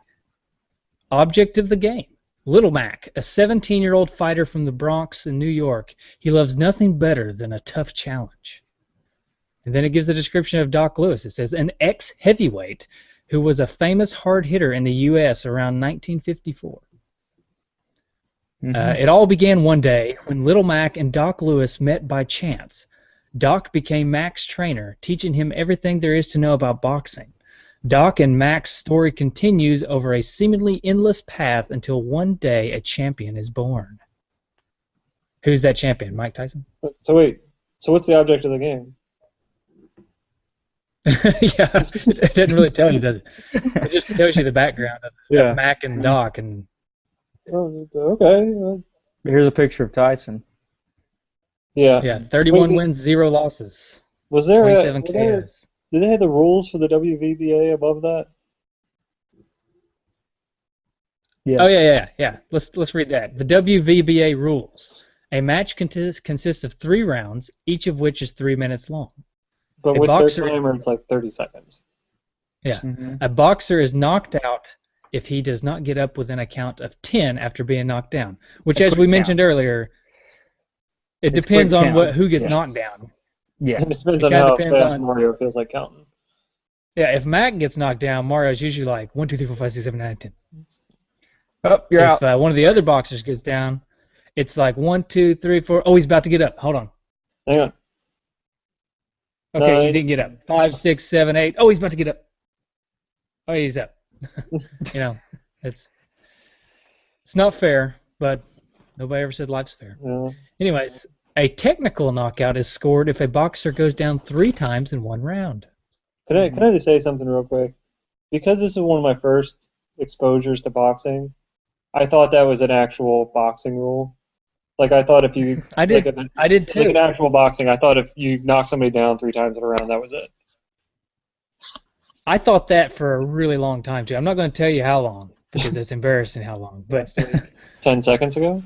Object of the game: Little Mac, a 17-year-old fighter from the Bronx in New York. He loves nothing better than a tough challenge." And then it gives a description of Doc Lewis. It says, an ex-heavyweight who was a famous hard hitter in the U.S. around 1954. It all began one day when Little Mac and Doc Lewis met by chance. Doc became Mac's trainer, teaching him everything there is to know about boxing. Doc and Mac's story continues over a seemingly endless path until one day a champion is born. Who's that champion? Mike Tyson? So wait, so what's the object of the game? Yeah, it doesn't really tell you, does it? It just tells you the background of Yeah. Mac and Doc, and Oh, okay. Here's a picture of Tyson. Yeah. yeah, 31 wins, 0 losses, Was there 27 KOs. did they have the rules for the WVBA above that? Yes. Oh yeah. Let's read that. The WVBA rules. A match consists of 3 rounds, each of which is 3 minutes long. But A with boxer, their timer, it's like 30 seconds. yeah, Mm-hmm. a boxer is knocked out if he does not get up within a count of 10 after being knocked down. Which, A as we quick mentioned earlier, it It's depends quick on count. who gets Yeah. knocked down. Yeah. And it depends It on kinda how depends fast on- Mario feels like counting. Yeah, if Mac gets knocked down, Mario's usually like 1, 2, 3, 4, 5, 6, 7, 8, 9, 10. Oh, you're If out. one of the other boxers gets down, it's like 1, 2, 3, 4. Oh, he's about to get up. Hold on. Hang on. Okay, No, he didn't get up. 5, 6, 7, 8. Oh, he's about to get up. Oh, he's up. It's not fair, but nobody ever said life's fair. Yeah. Anyways, a technical knockout is scored if a boxer goes down 3 times in one round. Can I just say something real quick? Because this is one of my first exposures to boxing, I thought that was an actual boxing rule. Like I thought if you I did. I did like too. an actual boxing, I thought if you knocked somebody down 3 times in a round, that was it. I thought that for a really long time too. I'm not going to tell you how long because it's embarrassing how long. But 10 seconds ago?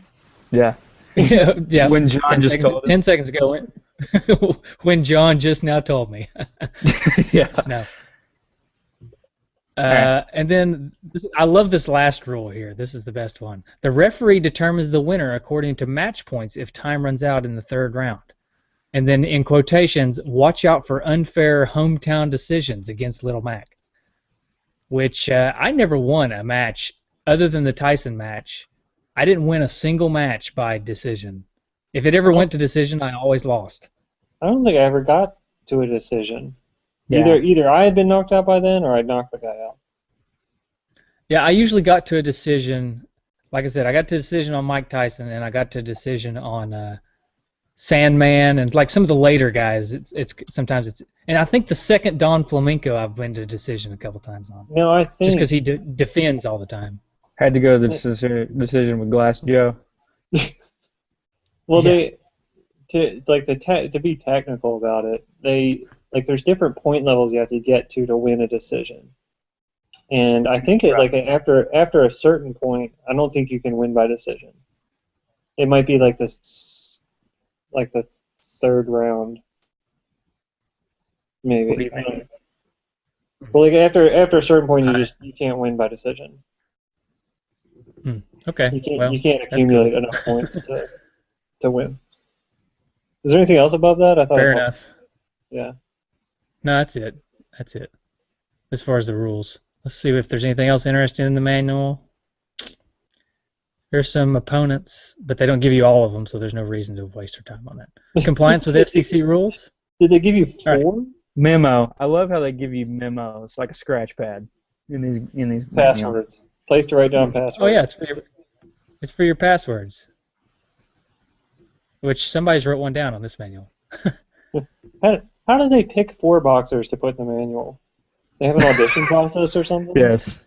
Yeah. yeah, When John just told us. 10 seconds ago, when John just now told me. Yeah. No. Alright. And then I love this last rule here. This is the best one. The referee determines the winner according to match points if time runs out in the 3rd round. And then in quotations, watch out for unfair hometown decisions against Little Mac. Which I never won a match other than the Tyson match. I didn't win a single match by decision. If it ever went to decision, I always lost. I don't think I ever got to a decision. Yeah. Either I had been knocked out by then or I'd knocked the guy out. Yeah, I usually got to a decision. Like I said, I got to a decision on Mike Tyson, and I got to a decision on Sandman, and like some of the later guys. It's sometimes it's, and I think the second Don Flamenco I've been to a decision a couple times on, No, I think just because he defends all the time. Had to go to the decision with Glass Joe. well Yeah. to be technical about it, there's different point levels you have to get to win a decision. And I think after a certain point, I don't think you can win by decision. It might be like this, like the 3rd round, maybe. What do you think? Well, like after a certain point, you can't win by decision. Okay. You can't that's accumulate cool. enough points to win. Is there anything else about that? I thought Fair it was enough. Yeah. No, that's it. That's it. As far as the rules. Let's see if there's anything else interesting in the manual. There's some opponents, but they don't give you all of them, so there's no reason to waste your time on that. Compliance with FCC rules? Did they give you 4? All Memo. I love how they give you memos, like a scratch pad in these Passwords. Place to write down passwords. Oh yeah, it's for your passwords. Which somebody's wrote one down on this manual. How do they pick 4 boxers to put in the manual? They have an audition process or something? Yes.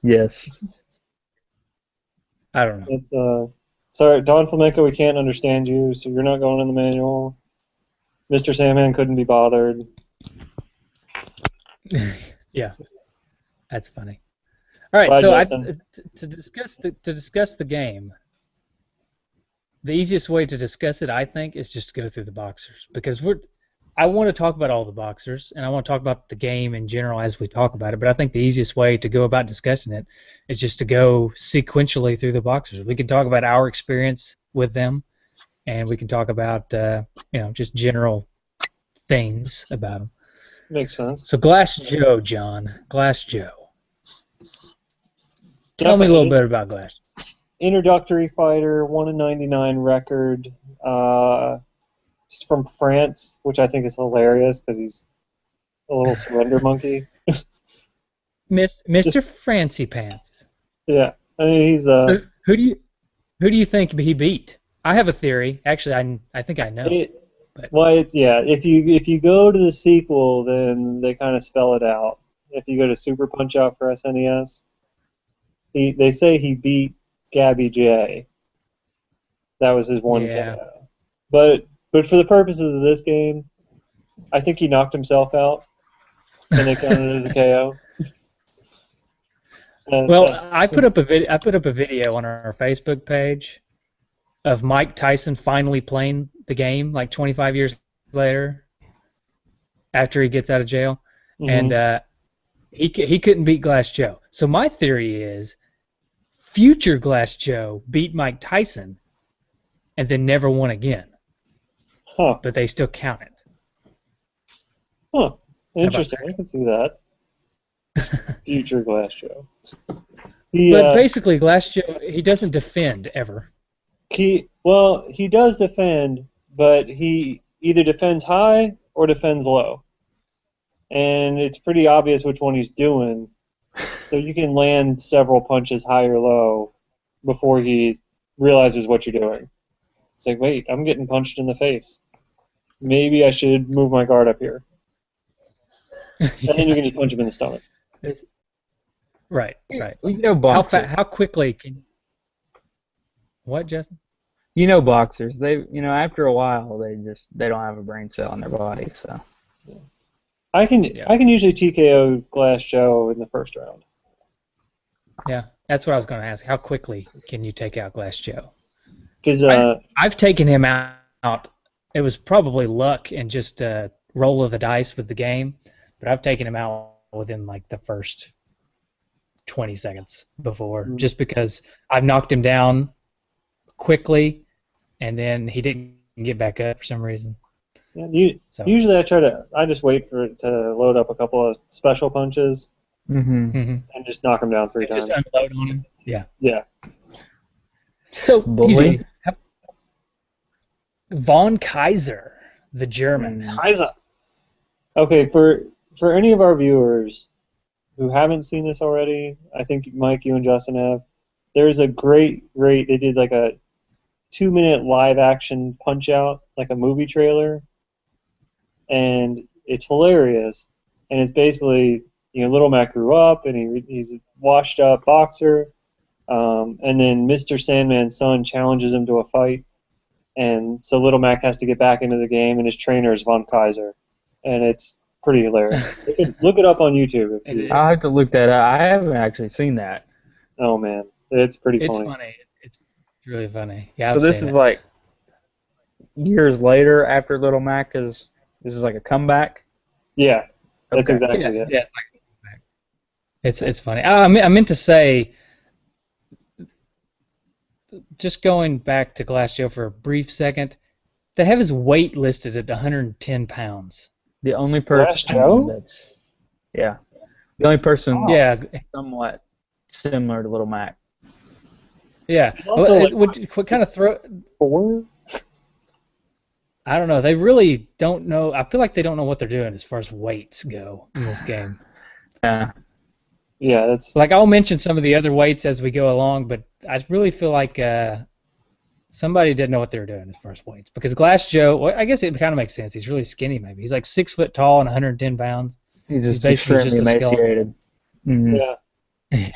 I don't know. It's sorry, Don Flamenco, we can't understand you, so you're not going in the manual. Mr. Sandman couldn't be bothered. Yeah, that's funny. All right, Bye, so Justin. to discuss the game, the easiest way to discuss it, I think, is just to go through the boxers because I want to talk about all the boxers and I want to talk about the game in general as we talk about it. But I think the easiest way to go about discussing it is just to go sequentially through the boxers. We can talk about our experience with them, and we can talk about just general things about them. Makes sense. So Glass Joe, John. Glass Joe. Tell me a little bit about Glass. Introductory fighter, 1-99 record. He's from France, which I think is hilarious because he's a little surrender monkey. Mr. Fancy Pants. Yeah, I mean he's So who do you think he beat? I have a theory. Actually, I think I know. Well, it's if you go to the sequel, then they kind of spell it out. If you go to Super Punch Out for SNES, they say he beat Gabby J. That was his one Yeah. KO. But for the purposes of this game, I think he knocked himself out, and they counted it as a KO. Well, I put up a video on our Facebook page of Mike Tyson finally playing the game like 25 years later after he gets out of jail, and he couldn't beat Glass Joe. So my theory is future Glass Joe beat Mike Tyson and then never won again. Huh. But they still count it. Huh. Interesting. I can see that. Future Glass Joe. But basically, Glass Joe, he doesn't defend ever. He does defend, but he either defends high or defends low. And it's pretty obvious which one he's doing. So you can land several punches high or low before he realizes what you're doing. It's like, wait, I'm getting punched in the face. Maybe I should move my guard up here. And then you can just punch him in the stomach. Right. You know boxers. How quickly can... What, Justin? You know boxers. They, after a while, they don't have a brain cell in their body, so... I can usually TKO Glass Joe in the first round. Yeah, that's what I was going to ask. How quickly can you take out Glass Joe? Because I've taken him out. It was probably luck and just a roll of the dice with the game, but I've taken him out within like the first 20 seconds before, just because I've knocked him down quickly, and then he didn't get back up for some reason. Usually I just wait for it to load up a couple of special punches and just knock him down 3 times. Just unload on him. Yeah. Yeah. So easy. Von Kaiser, the German. Kaiser. Okay, for any of our viewers who haven't seen this already, I think Mike, you and Justin have. There's a great. They did like a 2-minute live action Punch Out, like a movie trailer. And it's hilarious, and it's basically Little Mac grew up, and he's a washed-up boxer, and then Mr. Sandman's son challenges him to a fight, and so Little Mac has to get back into the game, and his trainer is Von Kaiser, and it's pretty hilarious. Look it up on YouTube. I'll have to look that up. I haven't actually seen that. Oh man, it's pretty funny. It's funny. It's really funny. Yeah. So this is like years later after Little Mac is. This is like a comeback? Yeah, that's exactly it. Yeah, it's like a comeback. It's funny. I meant to say, just going back to Glass Joe for a brief second, they have his weight listed at 110 pounds. The only person Glass Joe? that's... Yeah. The only person somewhat similar to Little Mac. Yeah. What kind of throw... 4? I don't know. They really don't know. I feel like they don't know what they're doing as far as weights go in this game. Yeah. Yeah, that's... Like, I'll mention some of the other weights as we go along, but I really feel like somebody didn't know what they were doing as far as weights. Because Glass Joe, well, I guess it kind of makes sense. He's really skinny, maybe. He's like 6 foot tall and 110 pounds. He's basically just emaciated. Mm-hmm. Yeah.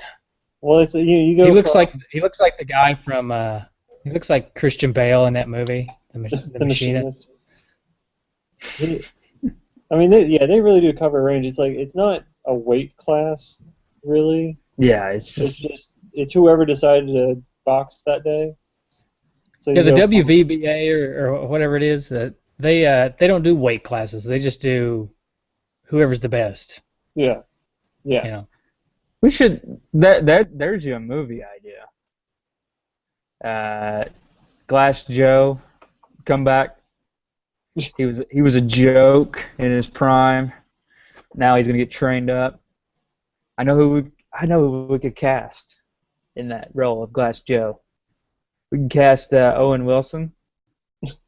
Well, it's you go. He looks like the guy from. He looks like Christian Bale in that movie, The Machinist. I mean, they really do cover a range. It's like it's not a weight class, really. Yeah, it's whoever decided to box that day. So yeah, the WVBA or whatever it is, they don't do weight classes. They just do whoever's the best. Yeah. Yeah. You know. We should. There's your movie idea. Glass Joe, come back. He was a joke in his prime. Now he's gonna get trained up. I know who we could cast in that role of Glass Joe. We can cast Owen Wilson.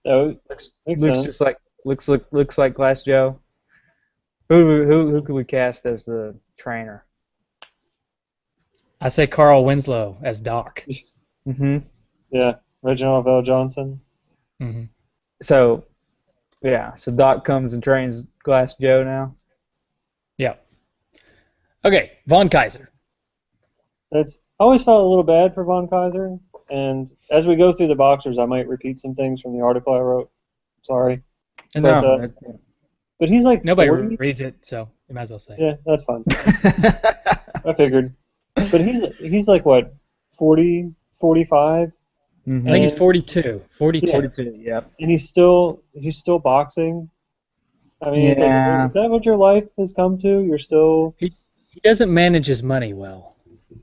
Oh, looks like Glass Joe. Who could we cast as the trainer? I say Carl Winslow as Doc. Mm-hmm. Yeah, Reginald L. Johnson. Mm-hmm. So Yeah, so Doc comes and trains Glass Joe now. Yeah. Okay, Von Kaiser. I always felt a little bad for Von Kaiser, and as we go through the boxers, I might repeat some things from the article I wrote. Sorry, but No. but he's like Nobody 40. reads it, so you might as well say. Yeah, that's fine. I figured, but he's like what, 40, 45, Mhm. I think he's 42. 42. Yeah. 42, yep. and he's still boxing. I mean, it's like, Yeah. is that what your life has come to? You're still. He doesn't manage his money well.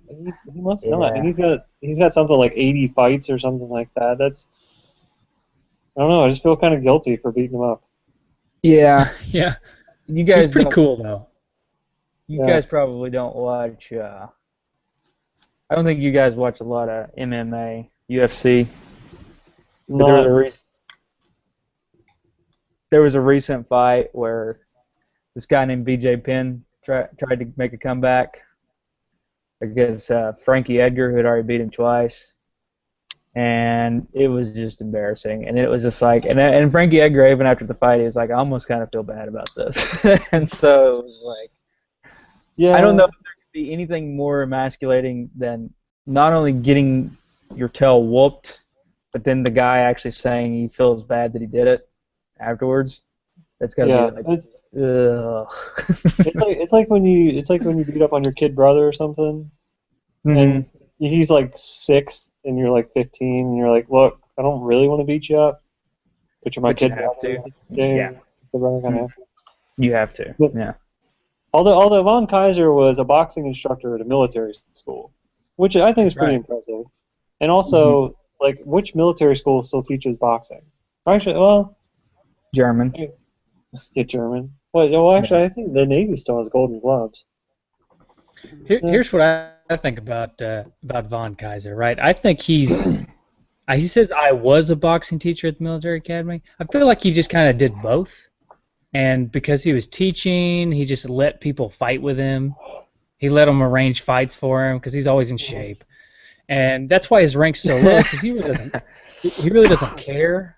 He must not, and Yeah. he's got something like 80 fights or something like that. I don't know. I just feel kind of guilty for beating him up. Yeah. Yeah. You guys He's pretty don't- cool, though. You Yeah. guys probably don't watch. I don't think you guys watch a lot of MMA, UFC. But there was a recent fight where this guy named BJ Penn tried to make a comeback against Frankie Edgar, who had already beat him twice, and it was just embarrassing. And it was just like, and Frankie Edgar, even after the fight, he was like, I almost kind of feel bad about this. And so it was like, Yeah. I don't know if there could be anything more emasculating than not only getting your tail whooped, but then the guy actually saying he feels bad that he did it afterwards. That's gotta Yeah. be like, ugh. It's like when you beat up on your kid brother or something, and he's like 6 and you're like 15, and you're like, look, I don't really want to beat you up, but you're my But you kid have brother. to. Yeah. Kid brother kind of have to. You have to. But- Yeah. Although Von Kaiser was a boxing instructor at a military school, which I think is pretty impressive. And also, like, which military school still teaches boxing? Actually, well, German. let's get German. Well, actually, I think the Navy still has Golden Gloves. Here's what I think about Von Kaiser, right? I think he says I was a boxing teacher at the military academy. I feel like he just kind of did both. And because he was teaching, he just let people fight with him. He let them arrange fights for him because he's always in shape. And that's why his rank's so low, because he really doesn't care.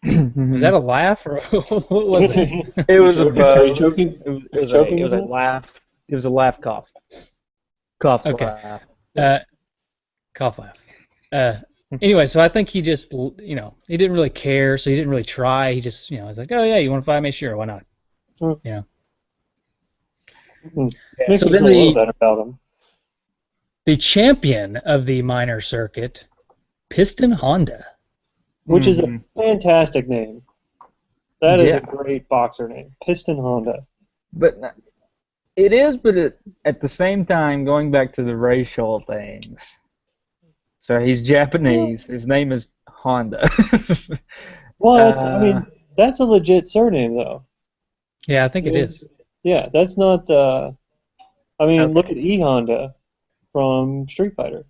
Was that a laugh or what was it? It was a Are you joking? It was a laugh. It was a laugh cough. Cough Okay. laugh. Cough laugh. Anyway, so I think he just, he didn't really care, so he didn't really try. He just, he's like, oh yeah, you want to fight me? Sure, why not? Makes So me then feel a little better about him. the champion of the minor circuit, Piston Honda. Which is a fantastic name. That is a great boxer name, Piston Honda. But it is, but at the same time, going back to the racial things. So he's Japanese. His name is Honda. Well, that's a legit surname, though. Yeah, I think it is. Yeah, that's not. Look at E Honda from Street Fighter.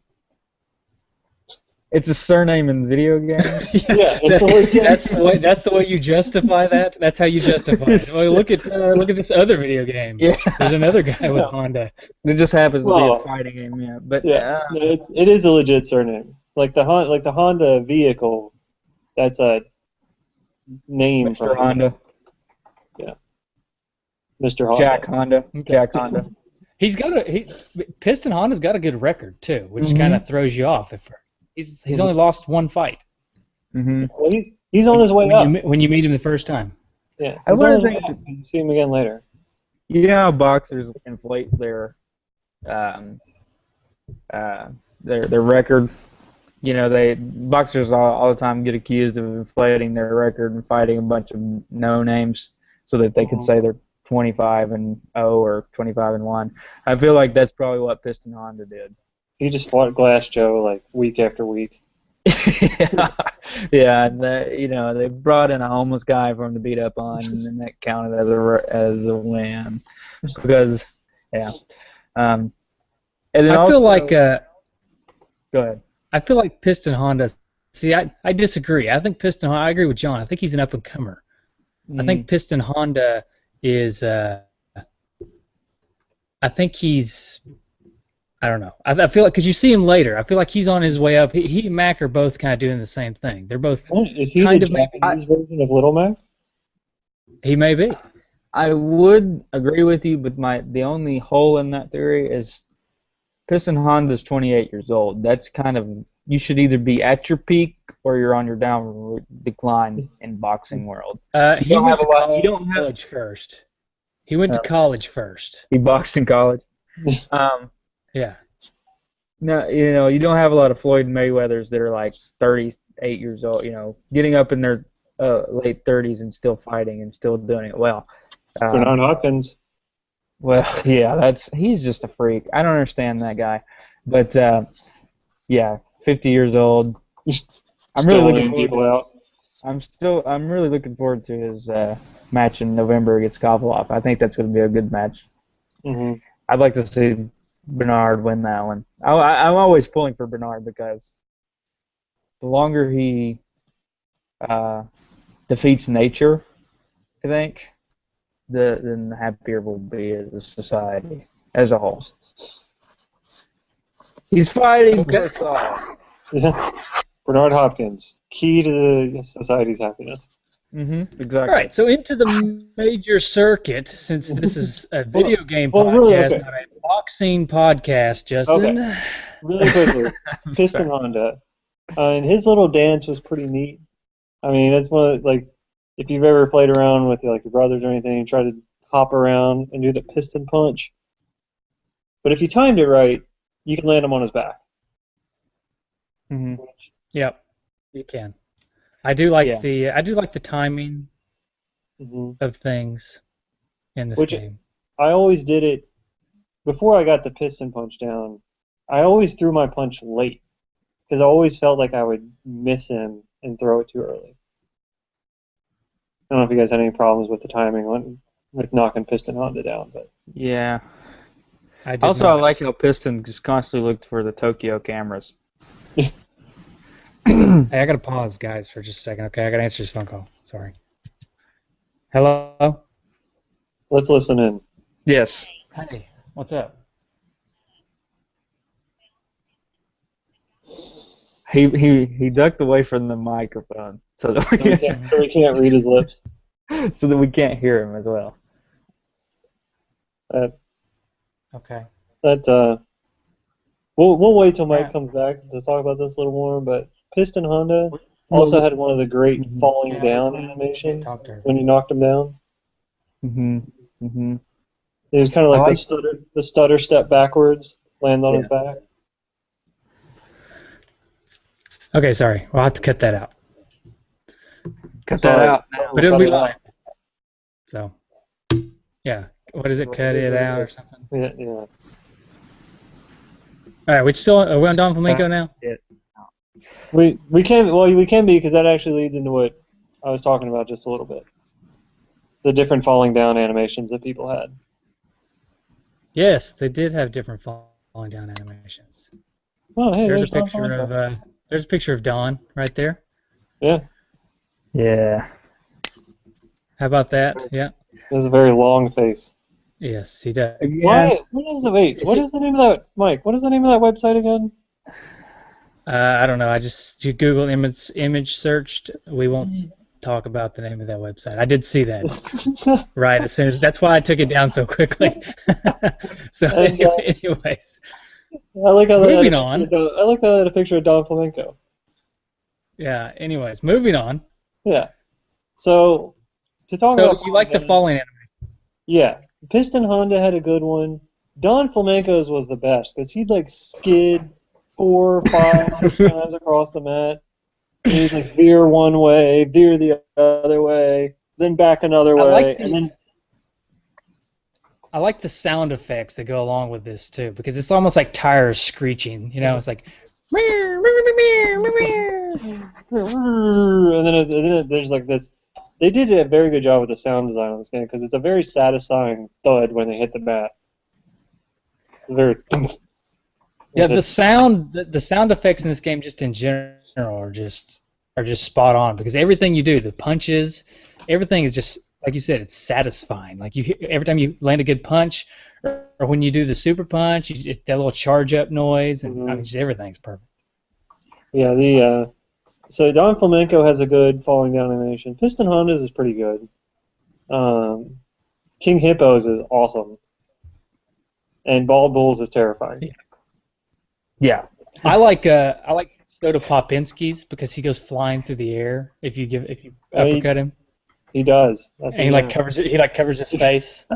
It's a surname in the video game. Yeah, it's a legit. That's the way you justify that. That's how you justify it. Well, look at this other video game. Yeah. There's another guy with Honda. It just happens to be a fighting game, yeah. But it is a legit surname. Like the Honda vehicle, that's a name Mr. for Honda. Yeah. Mr. Honda. Jack Honda. Jack Honda. Piston Honda's got a good record too, which kind of throws you off. If he's only lost one fight. Mm-hmm. Well, he's on his way up. When you meet him the first time. Yeah. I He's on wonder his way up. You see him again later. You know how boxers inflate their record. Boxers all the time get accused of inflating their record and fighting a bunch of no names so that they can say they're 25-0 or 25-1. I feel like that's probably what Piston Honda did. He just fought Glass Joe like week after week. Yeah, and they brought in a homeless guy for him to beat up on, and that counted as a win because and then I feel like go ahead. I feel like Piston Honda. See, I disagree. I think Piston Honda. I agree with John. I think he's an up and comer. I think Piston Honda is. I think he's. I don't know. I feel like because you see him later, I feel like he's on his way up. He and Mac are both kind of doing the same thing. They're both Is he kind the of Japanese version of Little Mac? He may be. I would agree with you, but the only hole in that theory is Piston Honda's 28 years old. That's kind of, you should either be at your peak or you're on your downward decline in boxing world. You He don't went have a to lot. You don't have. college first. He went to college first. He boxed in college. Yeah. No, you don't have a lot of Floyd Mayweathers that are like 38 years old. Getting up in their late 30s and still fighting and still doing it well. Bernard Hopkins. Well, yeah, he's just a freak. I don't understand that guy, but yeah, 50 years old. I'm really looking forward people out. I'm really looking forward to his match in November against Kovalev. I think that's going to be a good match. Mm-hmm. I'd like to see Bernard win that one. I'm always pulling for Bernard because the longer he defeats nature, I think, then the happier we'll be as a society as a whole. He's fighting for us all. Yeah. Bernard Hopkins, key to the society's happiness. Mm-hmm. Exactly. All right, so into the major circuit, since this is a video game well, podcast, really, okay. not a boxing podcast, Justin. Okay. Really quickly, Piston Honda. And his little dance was pretty neat. I mean, it's one of, like, if you've ever played around with your brothers or anything, you try to hop around and do the piston punch. But if you timed it right, you can land him on his back. Mm-hmm. Yep, you can. I do like the timing of things in this game. I always did it before I got the piston punch down. I always threw my punch late because I always felt like I would miss him and throw it too early. I don't know if you guys had any problems with the timing with knocking Piston Honda down, but yeah. I not. like how Piston just constantly looked for the Tokyo cameras. Hey, I gotta pause, guys, for just a second. Okay, I gotta answer this phone call. Sorry. Hello? Let's listen in. Yes. Hey, what's up? He ducked away from the microphone so that we can't read his lips. So that we can't hear him as well. Okay. We'll wait till Mike comes back to talk about this a little more, but Piston Honda also had one of the great falling down animations when you knocked him down. Mm-hmm. Mm-hmm. It was kind of like the stutter step backwards, land on his back. Okay, sorry. We'll have to cut that out. Cut that out. But it'll be live. So, yeah. What is it? Cut it out or something? Yeah. All right. Are we on Don Flamenco now? Yeah. We can be because that actually leads into what I was talking about just a little bit. The different falling down animations that people had. Yes, they did have different falling down animations. Oh, hey, there's a picture of Don right there. Yeah. Yeah. How about that? Yeah. He has a very long face. Yes, he does. Why? What is the name of that, Mike? What is the name of that website again? I don't know. You Google image searched. We won't talk about the name of that website. I did see that right as soon as. That's why I took it down so quickly. So, anyways. I like how moving on. I like how they had a picture of Don Flamenco. Yeah. Anyways, moving on. Yeah. So to talk about. So you like the falling animation? Yeah. Piston Honda had a good one. Don Flamenco's was the best because he'd skid 4, 5, 6 times across the mat. And he'd veer one way, veer the other way, then back another way, and then. I like the sound effects that go along with this too, because it's almost like tires screeching. It's like. And then there's this. They did a very good job with the sound design on this game because it's a very satisfying thud when they hit the mat. Very. Yeah, the sound effects in this game, just in general, are just spot on because everything you do, the punches, everything is just like you said, it's satisfying. Like every time you land a good punch, or when you do the super punch, that little charge up noise, and just everything's perfect. Yeah, so Don Flamenco has a good falling down animation. Piston Honda's is pretty good. King Hippos is awesome, and Bald Bulls is terrifying. Yeah. I like Soda Popinski's because he goes flying through the air if you uppercut him, He does. That's and he covers his face.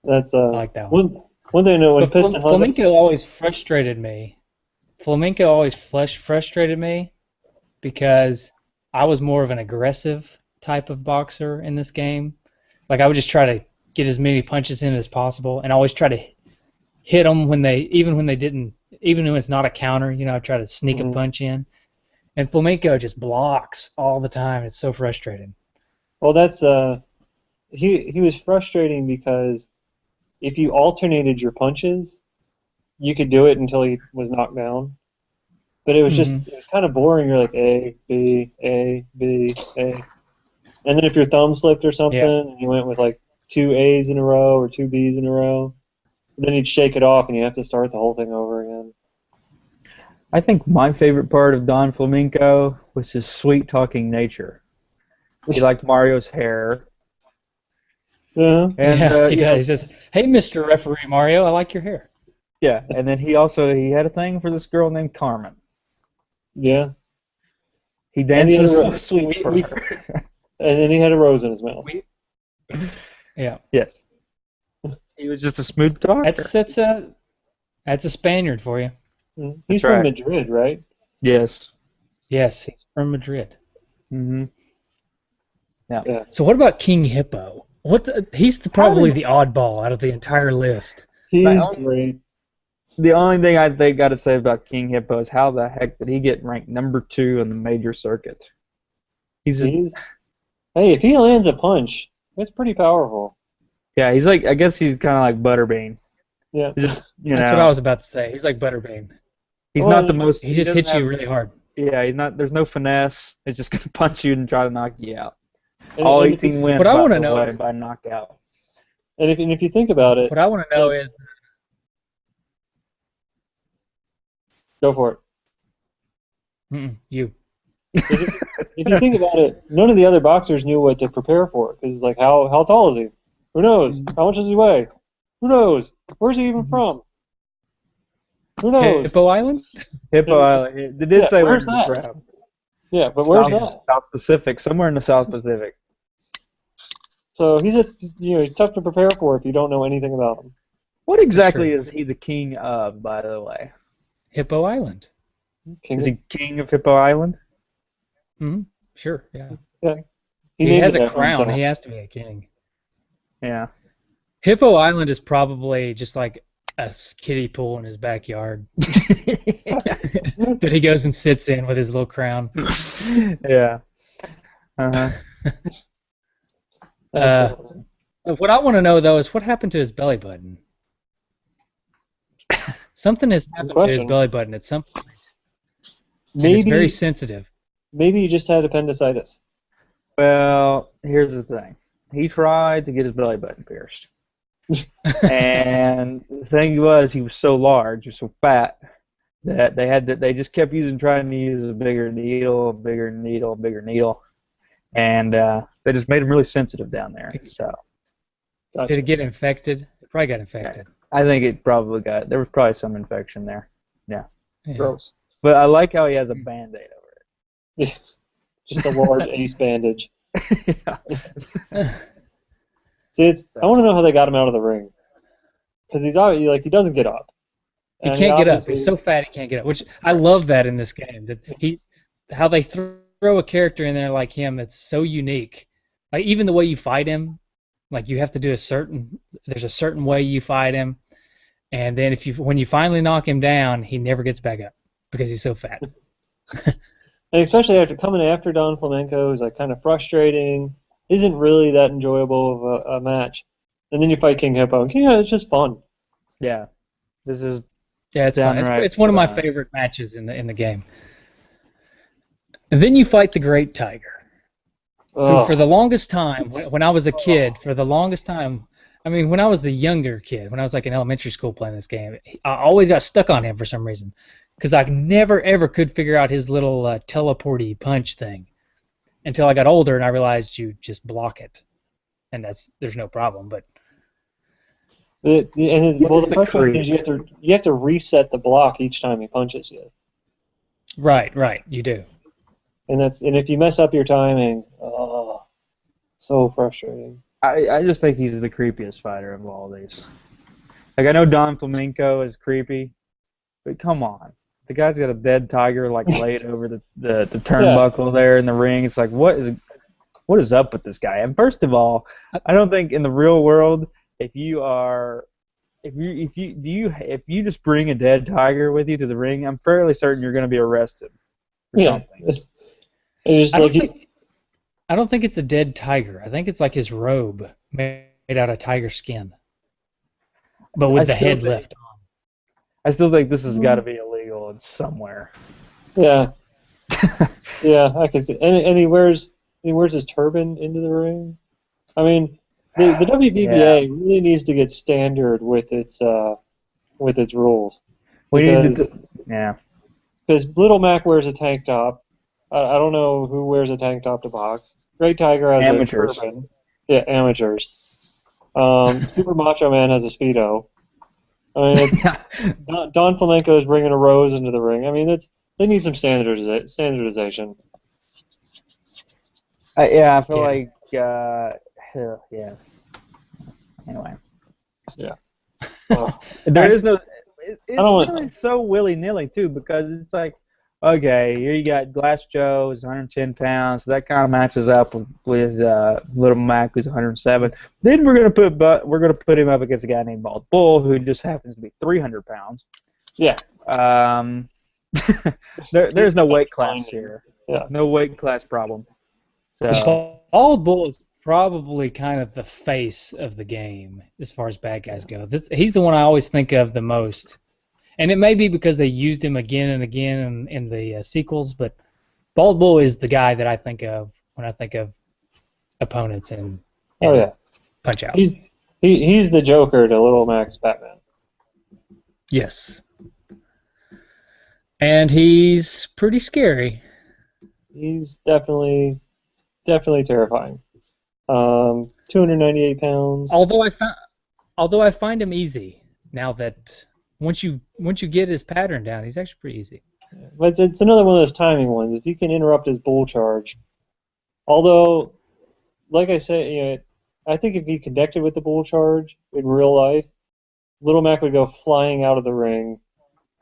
That's I like that one. one thing I know when But Piston Honda. Flamenco always frustrated me. Flamenco always frustrated me because I was more of an aggressive type of boxer in this game. Like I would just try to get as many punches in as possible, and I always try to hit them even when it's not a counter. I try to sneak a punch in. And Flamenco just blocks all the time. It's so frustrating. Well, that's he was frustrating because if you alternated your punches, you could do it until he was knocked down. But it was it was kind of boring. You're like A, B, A, B, A. And then if your thumb slipped or something, and you went with like 2 A's in a row or 2 B's in a row, then you'd shake it off and you have to start the whole thing over again. I think my favorite part of Don Flamenco was his sweet-talking nature. He liked Mario's hair. Yeah. And, he does. He says, "Hey, Mr. Referee Mario, I like your hair." Yeah, and then he had a thing for this girl named Carmen. Yeah. He dances so sweet for her. And then he had a rose in his mouth. Yeah. Yes. He was just a smooth talker. That's a Spaniard for you. He's from Madrid, right? Yes. Yes, he's from Madrid. Mm-hmm. Yeah. So what about King Hippo? He's probably the oddball out of the entire list. He's great. The only thing I think got to say about King Hippo is how the heck did he get ranked number 2 in the major circuit? Hey, if he lands a punch, that's pretty powerful. Yeah, he's like, I guess he's kind of like Butterbean. Yeah. That's what I was about to say. He's like Butterbean. He's not the most. He just hits you really hard. Yeah, he's not. There's no finesse. He's just gonna punch you and try to knock you out. All 18 wins. What I want to know by knockout. And if you think about it, what I want to know is. Go for it. You. If you think about it, none of the other boxers knew what to prepare for because it's like, how tall is he? Who knows? How much does he weigh? Who knows? Where's he even from? Who knows? Hippo Island? Hippo Island. They did say where's that? From. Yeah, but where's that? South Pacific, somewhere in the South Pacific. So he's tough to prepare for if you don't know anything about him. What exactly is he the king of, by the way? Hippo Island. Is he king of Hippo Island? Mm-hmm. Sure, yeah. Yeah. He has a crown. He has to be a king. Yeah. Hippo Island is probably just like a kiddie pool in his backyard that he goes and sits in with his little crown. Yeah. Uh-huh. What I want to know, though, is what happened to his belly button? Something has happened to his belly button at some point. Maybe it's very sensitive. Maybe he just had appendicitis. Well, here's the thing. He tried to get his belly button pierced. And the thing was, he was so large, or so fat, that they just kept trying to use a bigger needle, and they just made him really sensitive down there. So, gotcha. Did it get infected? It probably got infected. I think it probably there was probably some infection there. Yeah. Gross. But I like how he has a Band-Aid over it. Yeah. Just a large ace bandage. Yeah. See, I want to know how they got him out of the ring. Because he doesn't get up. He can't get up. He's so fat he can't get up. Which I love that in this game. That how they throw a character in there like him that's so unique. Like even the way you fight him, like you have to do there's a certain way you fight him, and then when you finally knock him down, he never gets back up because he's so fat. And especially after coming after Don Flamenco is like kind of frustrating. Isn't really that enjoyable of a match. And then you fight King Hippo. And it's just fun. Yeah. This is it's fun. It's one of my favorite matches in the game. And then you fight the Great Tiger. Who for the longest time, when I was a kid, when I was the younger kid, when I was like in elementary school playing this game, I always got stuck on him for some reason. Because I never, ever could figure out his little teleporty punch thing. until I got older and I realized you just block it, and there's no problem. But The frustrating thing is you have to reset the block each time he punches you. right, you do. And if you mess up your timing, so frustrating. I just think he's the creepiest fighter of all these. Like, I know Don Flamenco is creepy, but come on. The guy's got a dead tiger like laid over the turnbuckle there in the ring. It's like, what is up with this guy? And first of all, I don't think in the real world, if you just bring a dead tiger with you to the ring, I'm fairly certain you're going to be arrested for something. It's just I don't think it's a dead tiger. I think it's like his robe made out of tiger skin, but with the head left on. I still think this has got to be illegal in somewhere. Yeah. Yeah, I can see. And he wears his turban into the ring. I mean, the WVBA really needs to get standard with its rules. Because Little Mac wears a tank top. I don't know who wears a tank top to box. Great Tiger has a turban. Yeah, amateurs. Super Macho Man has a Speedo. I mean, Don Flamenco is bringing a rose into the ring. I mean, they need some standardization. I feel like Anyway. Yeah. There is no. It's really so willy-nilly too, because it's like, okay, here you got Glass Joe, who's 110 pounds, so that kind of matches up with Little Mac, who's 107. Then we're gonna put him up against a guy named Bald Bull, who just happens to be 300 pounds. Yeah. There's no weight class here. Yeah. No weight class problem. So Bald Bull is probably kind of the face of the game as far as bad guys go. He's the one I always think of the most. And it may be because they used him again and again in the sequels, but Bald Bull is the guy that I think of when I think of opponents and Punch Out. He's the Joker to Little Mac's Batman. Yes. And he's pretty scary. He's definitely terrifying. 298 pounds. Although I find him easy now that once you get his pattern down, he's actually pretty easy. But it's another one of those timing ones. If you can interrupt his bull charge, although, like I said, I think if he connected with the bull charge in real life, Little Mac would go flying out of the ring,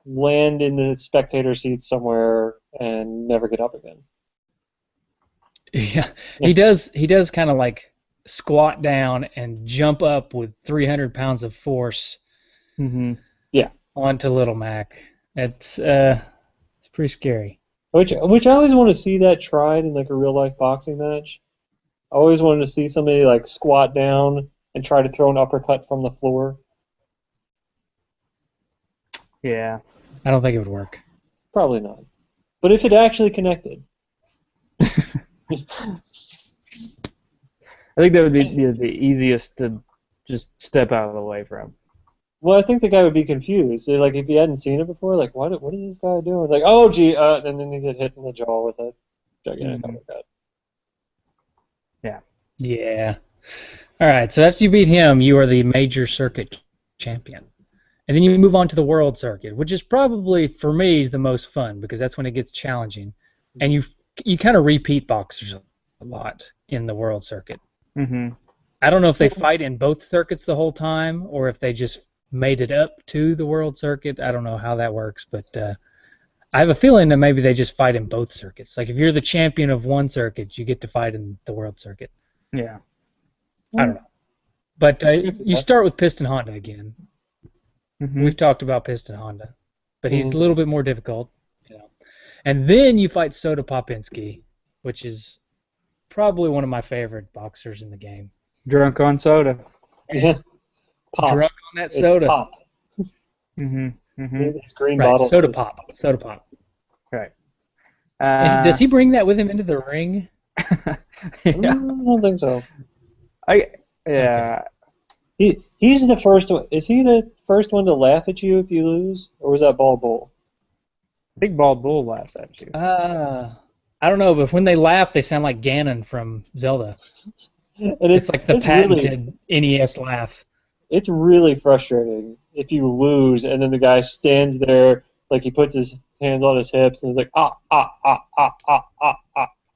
land in the spectator seats somewhere, and never get up again. Yeah, he does kind of like squat down and jump up with 300 pounds of force. Mm-hmm. Yeah. Onto Little Mac. It's pretty scary. Which I always want to see that tried in like a real life boxing match. I always wanted to see somebody like squat down and try to throw an uppercut from the floor. Yeah. I don't think it would work. Probably not. But if it actually connected. I think that would be the easiest to just step out of the way from. Well, I think the guy would be confused. Like, if he hadn't seen it before, like, what is this guy doing? Like, oh, gee, and then he get hit in the jaw with a gigantic uppercut. Yeah. Yeah. All right, so after you beat him, you are the major circuit champion. And then you move on to the world circuit, which is probably, for me, is the most fun, because that's when it gets challenging. And you kind of repeat boxers a lot in the world circuit. Mm-hmm. I don't know if they fight in both circuits the whole time, or if they just made it up to the world circuit. I don't know how that works, but I have a feeling that maybe they just fight in both circuits. Like if you're the champion of one circuit, you get to fight in the world circuit. Yeah. I don't know. But you start with Piston Honda again. Mm-hmm. We've talked about Piston Honda, but he's a little bit more difficult. And then you fight Soda Popinski, which is probably one of my favorite boxers in the game. Drunk on soda. Yeah. Pop. Drunk on that soda. Pop. Mm-hmm. Mm-hmm. His green Right, bottle. Soda Pop. Soda Pop. Right. Does he bring that with him into the ring? Yeah. I don't think so. Yeah. He's the first one. Is he the first one to laugh at you if you lose, or was that Bald Bull? Big Bald Bull laughs at you. I I don't know, but when they laugh, they sound like Ganon from Zelda. And It's like the it's really patented NES laugh. it's really frustrating if you lose and then the guy stands there like he puts his hands on his hips and he's like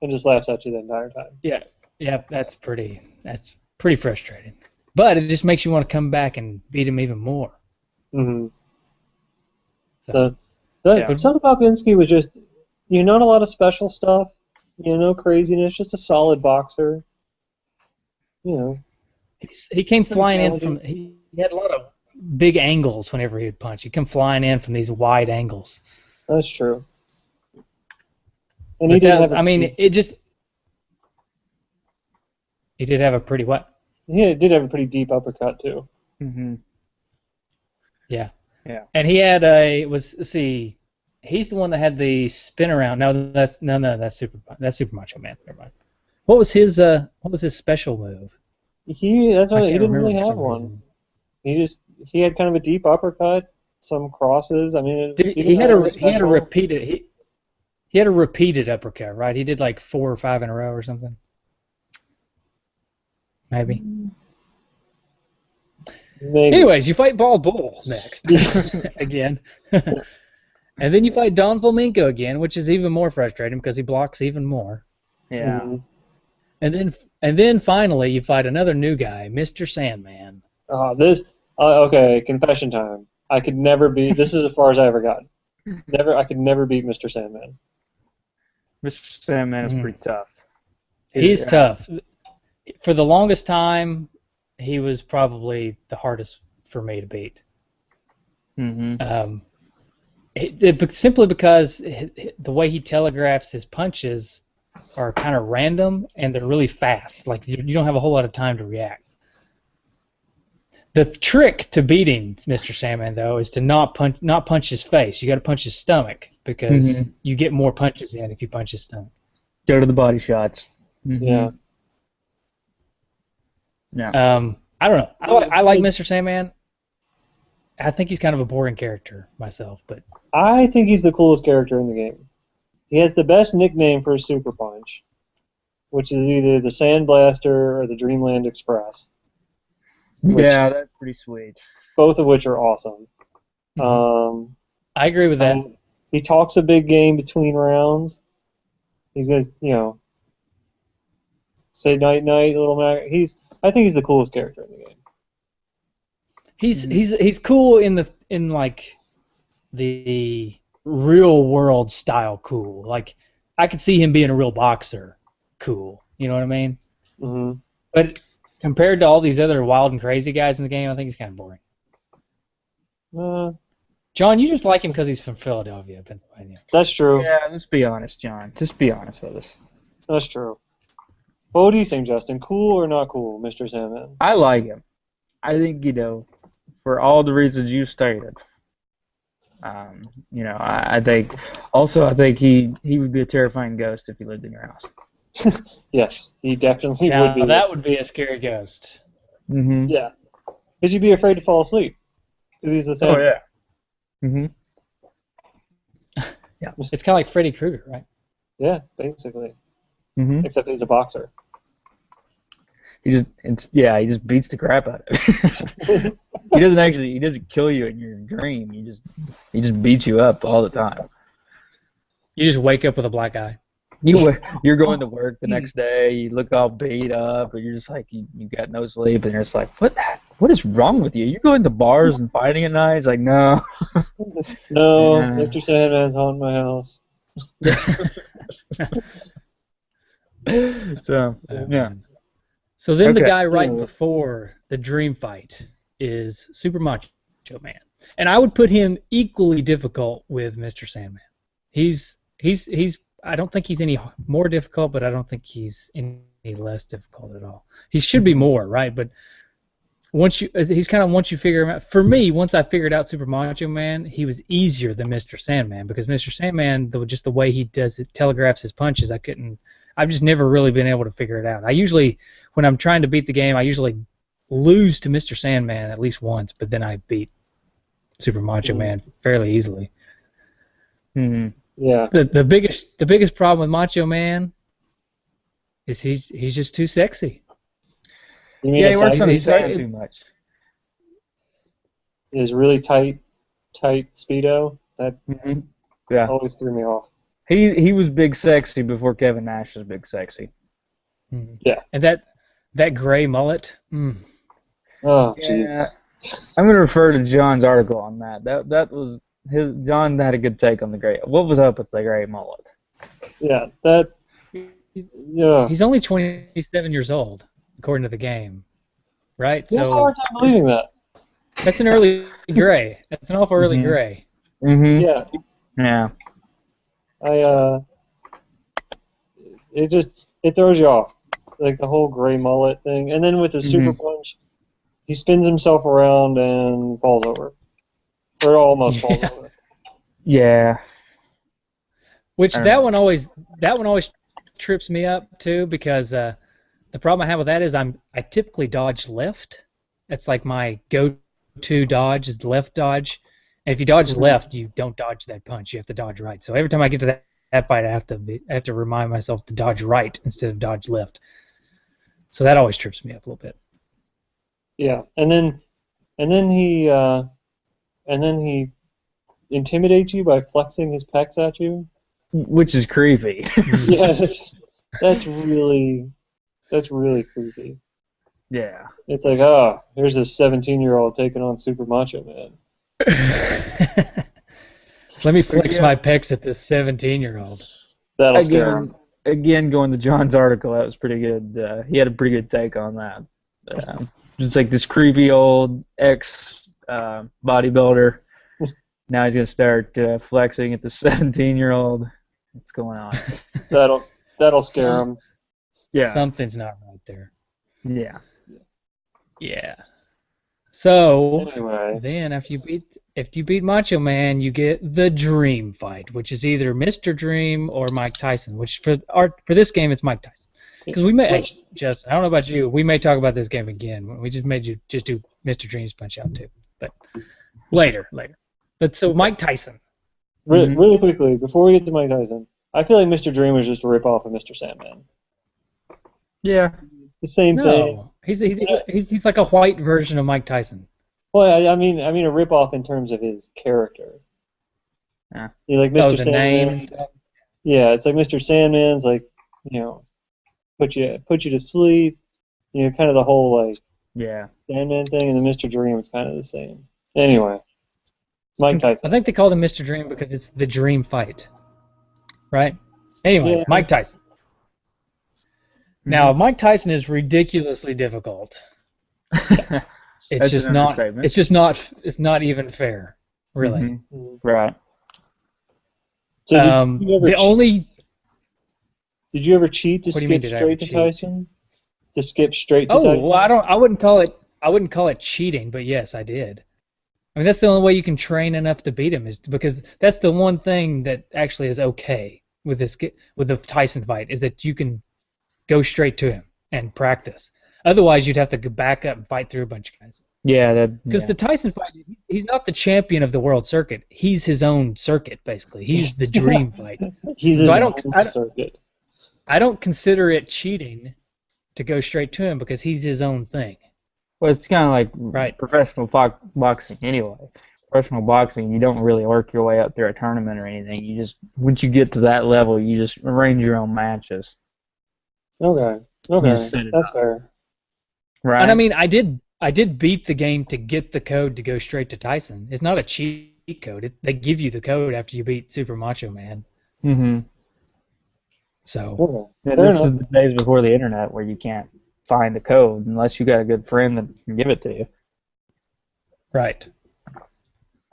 and just laughs at you the entire time. Yeah, yeah, that's pretty frustrating. But it just makes you want to come back and beat him even more. Mm-hmm. So, Son Popinski was just, not a lot of special stuff, no craziness, just a solid boxer. he came flying in challenging. from. He had a lot of big angles whenever he would punch. He'd come flying in from these wide angles. That's true. And But he did that, have I mean, he did have a pretty what? he did have a pretty deep uppercut too. Mm-hmm. Yeah. Yeah. And he had he's the one that had the spin around. No, that's Super Macho Man. Never mind. What was his special move? He didn't really for have some one. reason. He had kind of a deep uppercut, some crosses. I mean, He had a repeated uppercut, right? He did like 4 or 5 in a row or something. Maybe. Anyways, you fight Bald Bull next again. And then you fight Don Flamenco again, which is even more frustrating because he blocks even more. Yeah. Mm-hmm. And then finally you fight another new guy, Mr. Sandman. Okay, confession time. I could never beat. This is as far as I ever got. I could never beat Mr. Sandman. Mr. Sandman is pretty tough. He's tough. For the longest time, he was probably the hardest for me to beat. Mm-hmm. Simply because the way he telegraphs his punches are kind of random and they're really fast. Like you don't have a whole lot of time to react. The trick to beating Mr. Sandman, though, is to not punch his face. You got to punch his stomach because you get more punches in if you punch his stomach. Go to the body shots. Mm-hmm. Yeah. Yeah. I don't know. I like Mr. Sandman. I think he's kind of a boring character myself, but I think he's the coolest character in the game. He has the best nickname for his super punch, which is either the Sandblaster or the Dreamland Express. Yeah, that's pretty sweet. Both of which are awesome. I agree with that. He talks a big game between rounds. He's gonna, say night night, little Mac. I think he's the coolest character in the game. He's cool in the real world style cool. Like I could see him being a real boxer cool. You know what I mean? Mm-hmm. But compared to all these other wild and crazy guys in the game, I think he's kind of boring. John, you just like him because he's from Philadelphia, Pennsylvania. That's true. Yeah, let's be honest, John. Just be honest with us. That's true. Well, what do you think, Justin? Cool or not cool, Mr. Sandman? I like him. I think, for all the reasons you stated. I think he would be a terrifying ghost if he lived in your house. Yes, he definitely Now, would be. That would be a scary ghost. Mm-hmm. Yeah. Because you'd be afraid to fall asleep. Because he's the same. Oh, yeah. Mm-hmm. Yeah. It's kind of like Freddy Krueger, right? Yeah, basically. Mm-hmm. Except he's a boxer. He just beats the crap out of you. He doesn't kill you in your dream. He just beats you up all the time. You just wake up with a black eye. You're going to work the next day. You look all beat up, and you're just like you got no sleep, and you're just like, what is wrong with you? You going to bars and fighting at night? It's like no. No, Yeah. Mr. Sandman's haunting my house. So yeah. So then the Okay. guy right before the dream fight is Super Macho Man, and I would put him equally difficult with Mr. Sandman. He's I don't think he's any more difficult, but I don't think he's any less difficult at all. He should be more, right? But once you figure him out. For me, once I figured out Super Macho Man, he was easier than Mr. Sandman because Mr. Sandman, just the way he does it, telegraphs his punches, I've just never really been able to figure it out. When I'm trying to beat the game, I usually lose to Mr. Sandman at least once, but then I beat Super Macho Man fairly easily. Mm-hmm. Yeah. The biggest problem with Macho Man is he's just too sexy. You mean Yeah, he works on aside his he's- tan it's- too much. his really tight speedo? That Hmm. Yeah, always threw me off. he was big sexy before Kevin Nash was big sexy. Yeah. And that gray mullet. Oh, Yeah. jeez. I'm gonna refer to John's article on that. That was his. John had a good take on the gray. What was up with the gray mullet? Yeah, that. Yeah. He's only 27 years old, according to the game, right? I have a So hard time believing that. that's an early gray. That's an awful early gray. Mm-hmm. Yeah. Yeah. It throws you off, like the whole gray mullet thing, and then with the super punch, he spins himself around and falls over, or almost falls over. Yeah. Which I don't that know. one always trips me up too, because the problem I have with that is I typically dodge left. That's like my go-to dodge is the left dodge. And if you dodge left, you don't dodge that punch. You have to dodge right. So every time I get to that fight, I have to remind myself to dodge right instead of dodge left. So that always trips me up a little bit. Yeah, and then he intimidates you by flexing his pecs at you. Which is creepy. Yeah, that's really creepy. Yeah. It's like, oh, here's this 17-year-old taking on Super Macho Man. Let me flex my pecs at this 17-year-old. That'll scare him. Again, going to John's article, that was pretty good. He had a pretty good take on that. Just like this creepy old ex bodybuilder. Now he's gonna start flexing at the 17-year-old. What's going on? That'll scare him. Yeah. Something's not right there. Yeah. Yeah. So Anyway, then after you beat Macho Man, you get the Dream fight, which is either Mr. Dream or Mike Tyson. Which for this game, it's Mike Tyson. Because we may, Justin, I don't know about you, we may talk about this game again. We just made you just do Mr. Dream's Punch Out too, but later. But so Mike Tyson. really quickly before we get to Mike Tyson, I feel like Mr. Dream was just a rip-off of Mr. Sandman. Yeah. The same thing. No, he's like a white version of Mike Tyson. Well, I mean a rip-off in terms of his character. Yeah. You like Mr. The Sandman. name and stuff. Yeah, it's like Mr. Sandman's like, put you to sleep. Kind of the whole like Sandman thing, and then Mr. Dream is kind of the same. Anyway, Mike Tyson. I think they called him Mr. Dream because it's the Dream fight, right? Anyways, Yeah. Mike Tyson. Now, Mike Tyson is ridiculously difficult. It's just not. It's just not. It's not even fair, really. Right. So did you ever cheat to What do you mean, skip did I straight ever to cheat? Tyson? To skip straight to Oh, Tyson? well, I wouldn't call it cheating, but yes, I did. I mean, that's the only way you can train enough to beat him, is because that's the one thing that actually is okay with the Tyson fight, is that you can go straight to him and practice. Otherwise, you'd have to go back up and fight through a bunch of guys. Yeah. Because the Tyson fight, he's not the champion of the world circuit. He's his own circuit, basically. He's the Dream fight. He's his own circuit. I don't consider it cheating to go straight to him because he's his own thing. Well, it's kind of like professional boxing anyway. Professional boxing, you don't really work your way up through a tournament or anything. You just, once you get to that level, you just arrange your own matches. Okay, that's fair. Right. And I mean, I did beat the game to get the code to go straight to Tyson. It's not a cheat code. They give you the code after you beat Super Macho Man. Mm-hmm. So This is the days before the internet where you can't find the code unless you got a good friend that can give it to you. right.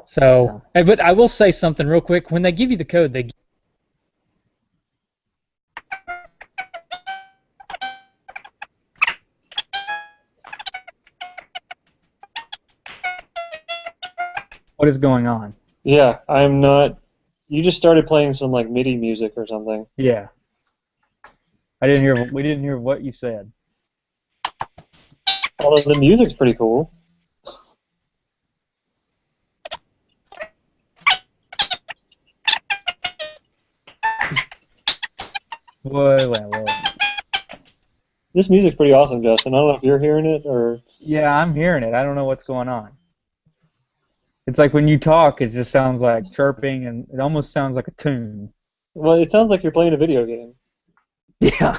So, but I will say something real quick. When they give you the code, they What is going on? Yeah, I'm not. You just started playing some like MIDI music or something. Yeah. I didn't hear. We didn't hear what you said. Although the music's pretty cool. Whoa. This music's pretty awesome, Justin. I don't know if you're hearing it or. Yeah, I'm hearing it. I don't know what's going on. It's like when you talk, it just sounds like chirping, and it almost sounds like a tune. Well, it sounds like you're playing a video game. Yeah.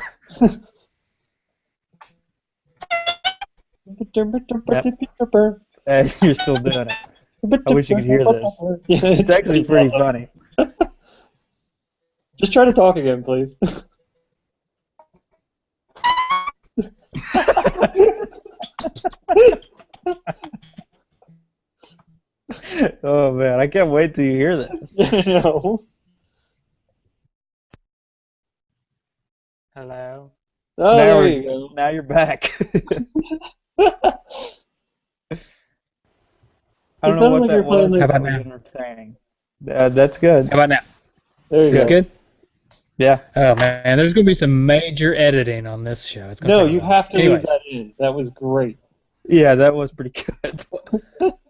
You're still doing it. I wish you could hear this. Yeah, It's actually pretty awesome. funny. Just try to talk again, please. Oh man, I can't wait till you hear this. No. Hello. Oh, now, there you go. now you're back. I don't know sounded what like that you're playing was. like- How about It was now? entertaining. That's good. How about now? There you Is go. good? Yeah. Oh man, there's gonna be some major editing on this show. It's gonna No, take a you while. have to leave Anyways, that in. That was great. Yeah, that was pretty good.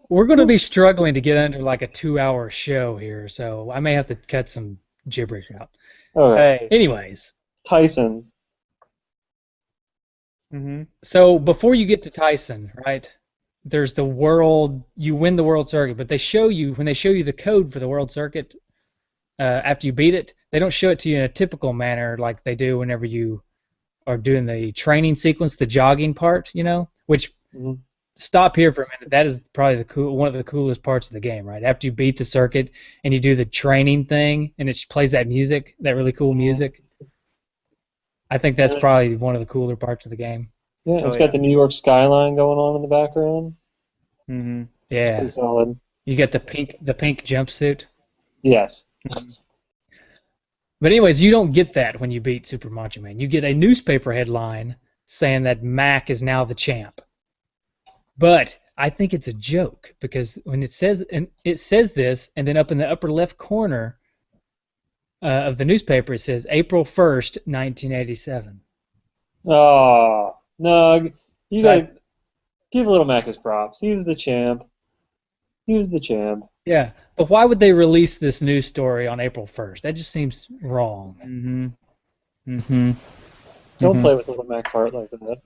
we're gonna be struggling to get under like a 2-hour show here, so I may have to cut some gibberish out. All right. Hey. Anyways, Tyson. Mm-hmm. so before you get to Tyson, right? There's the world. You win the world circuit, but they show you when they show you the code for the world circuit. After you beat it, they don't show it to you in a typical manner like they do whenever you are doing the training sequence, the jogging part, you know. Which Mhm. stop here for a minute. That is probably one of the coolest parts of the game, right? After you beat the circuit and you do the training thing, and it plays that music, that really cool music. I think that's probably one of the cooler parts of the game. Yeah, it's Oh, got yeah. the New York skyline going on in the background. Mm-hmm. Yeah, Pretty solid. you get the pink jumpsuit. Yes. But anyways, you don't get that when you beat Super Macho Man. You get a newspaper headline saying that Mac is now the champ. But I think it's a joke because when it says this, and then up in the upper left corner of the newspaper it says April 1st, 1987. Oh, no, you So- gotta give Little Mac his props. He was the champ. He was the champ. Yeah, but why would they release this news story on April 1st? That just seems wrong. Mm-hmm. Mm-hmm. Don't Mhm. play with Little Mac's heart like that.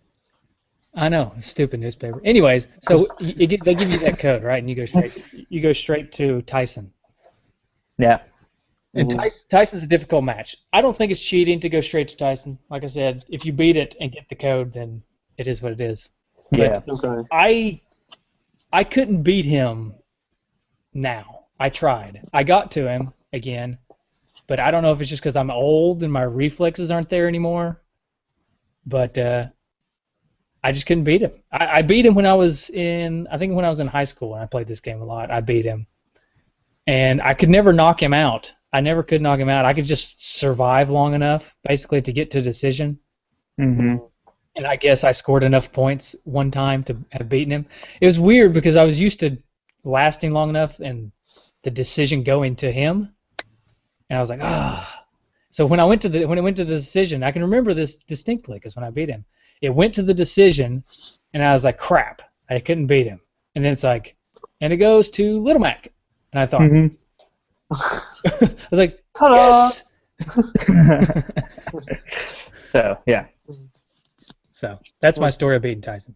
I know, stupid newspaper. Anyways, so they give you that code, right? And you go straight to Tyson. Yeah. And Mhm. Tyson's a difficult match. I don't think it's cheating to go straight to Tyson. Like I said, if you beat it and get the code, then it is what it is. Yeah. Okay. I couldn't beat him now. I tried. I got to him again, but I don't know if it's just because I'm old and my reflexes aren't there anymore. But I just couldn't beat him. I beat him when I was in high school and I played this game a lot. I beat him. And I could never knock him out. I never could knock him out. I could just survive long enough, basically, to get to a decision. Mm-hmm. And I guess I scored enough points one time to have beaten him. It was weird because I was used to lasting long enough and the decision going to him. And I was like, ah. So when it went to the decision, I can remember this distinctly because when I beat him, it went to the decision, and I was like, crap, I couldn't beat him. And then it's like, and it goes to Little Mac. And I thought, Mm-hmm. I was like, Ta-da! yes! So yeah. So that's my story of beating Tyson.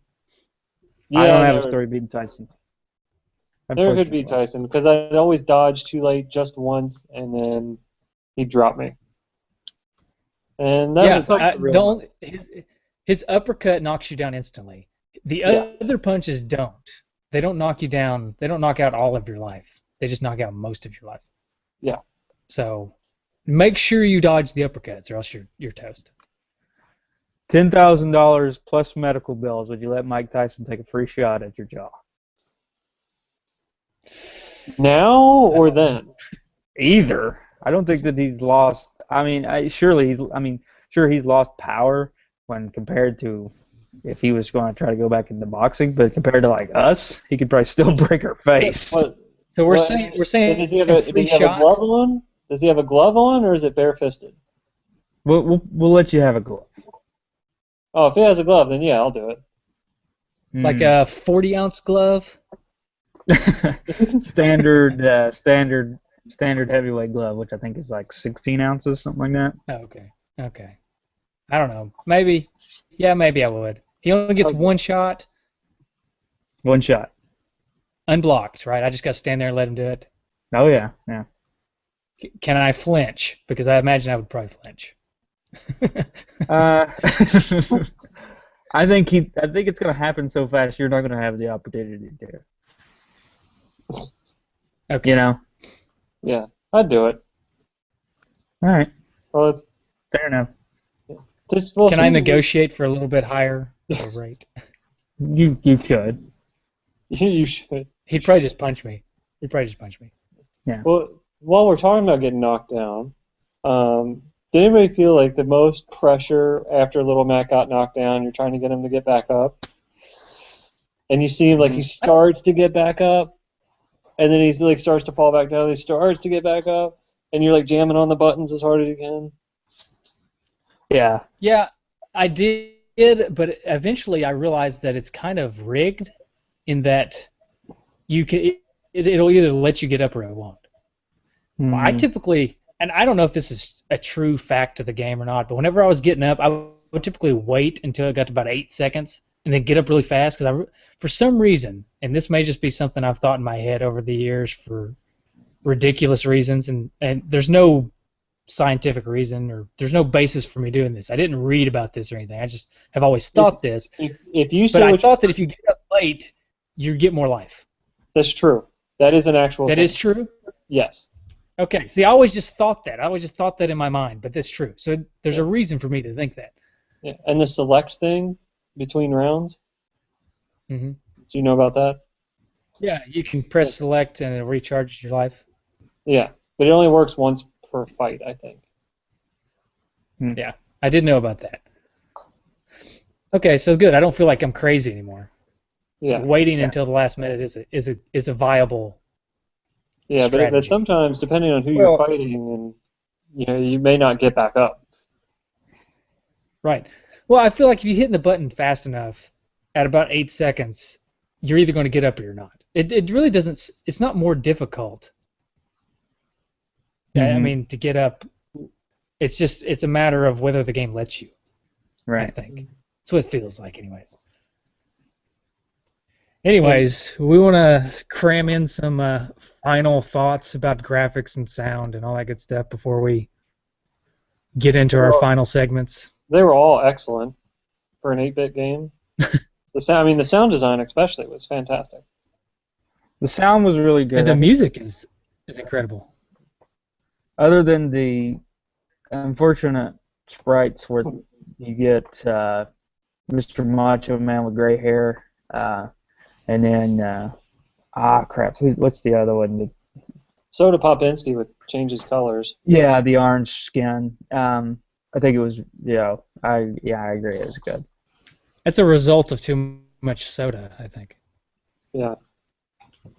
Yeah, I don't have a never- story beating Tyson. Never could beat Unfortunately. Tyson because I'd always dodge too late just once, and then he'd drop me. And that Yeah, was like the only, his uppercut knocks you down instantly. The Yeah. other punches don't. They don't knock you down. They don't knock out all of your life. They just knock out most of your life. Yeah. So make sure you dodge the uppercuts, or else you're toast. $10,000 plus medical bills. Would you let Mike Tyson take a free shot at your jaw? now or then. Either. I don't think that he's lost. I mean, sure he's lost power when compared to if he was going to try to go back into boxing, but compared to like us, he could probably still break our face. What, So we're what- saying does he have a a free shot. glove on? Does he have a glove on, or is it barefisted? We'll let you have a glove. Oh, if he has a glove, then yeah, I'll do it. Like a 40-ounce glove. standard heavyweight glove, which I think is like 16 ounces, something like that. Oh, okay. I don't know. Maybe. Yeah, maybe I would. He only gets Okay. one shot, One shot. unblocked, right? I just got to stand there and let him do it. Oh yeah, yeah. Can I flinch? Because I imagine I would probably flinch. Uh, I think it's gonna happen so fast. You're not gonna have the opportunity to. Okay. You know. Yeah, I'd do it. All right. Well, it's Fair enough. just well. Can I negotiate for a little bit higher rate? You could. You should. He'd probably just punch me. Well, while we're talking about getting knocked down, did anybody feel like the most pressure after Little Mac got knocked down? You're trying to get him to get back up, and you see him like he starts to get back up, and then he's like starts to fall back down. He starts to get back up, and you're like jamming on the buttons as hard as you can. Yeah. Yeah, I did, but eventually I realized that it's kind of rigged in that you can it'll either let you get up or it won't. I typically, and I don't know if this is a true fact of the game or not, but whenever I was getting up, I would typically wait until it got to about 8 seconds and then get up really fast because for some reason, and this may just be something I've thought in my head over the years for ridiculous reasons, and there's no scientific reason or there's no basis for me doing this. I didn't read about this or anything. I just have always thought this. If you But say I thought that if you get up late, you get more life. that's true. That is an actual. That thing. is true? Yes. Okay. See, I always just thought that. I always just thought that in my mind, but that's true. So there's a reason for me to think that. Yeah. And the select thing between rounds. Mm-hmm. Do you know about that? Yeah, you can press select and it recharges your life. Yeah, but it only works once per fight, I think. Yeah, I did know about that. Okay, so good. I don't feel like I'm crazy anymore. So Yeah. waiting until the last minute is a viable. Yeah, but strategy. sometimes depending on who you're fighting, and you may not get back up. Right. Well, I feel like if you're hitting the button fast enough, at about 8 seconds, you're either going to get up or you're not. It really doesn't. It's not more difficult. I mean, to get up, it's a matter of whether the game lets you. Right. I think that's what it feels like, anyways. Anyways, we want to cram in some final thoughts about graphics and sound and all that good stuff before we get into our final segments. They were all excellent for an 8-bit game. The sound design especially was fantastic. The sound was really good. And the music is incredible. Other than the unfortunate sprites where you get Mr. Macho Man with gray hair, and then crap, what's the other one? Soda Popinski with changes colors. Yeah, the orange skin. I think it was I agree, it was good. That's a result of too much soda, I think. Yeah,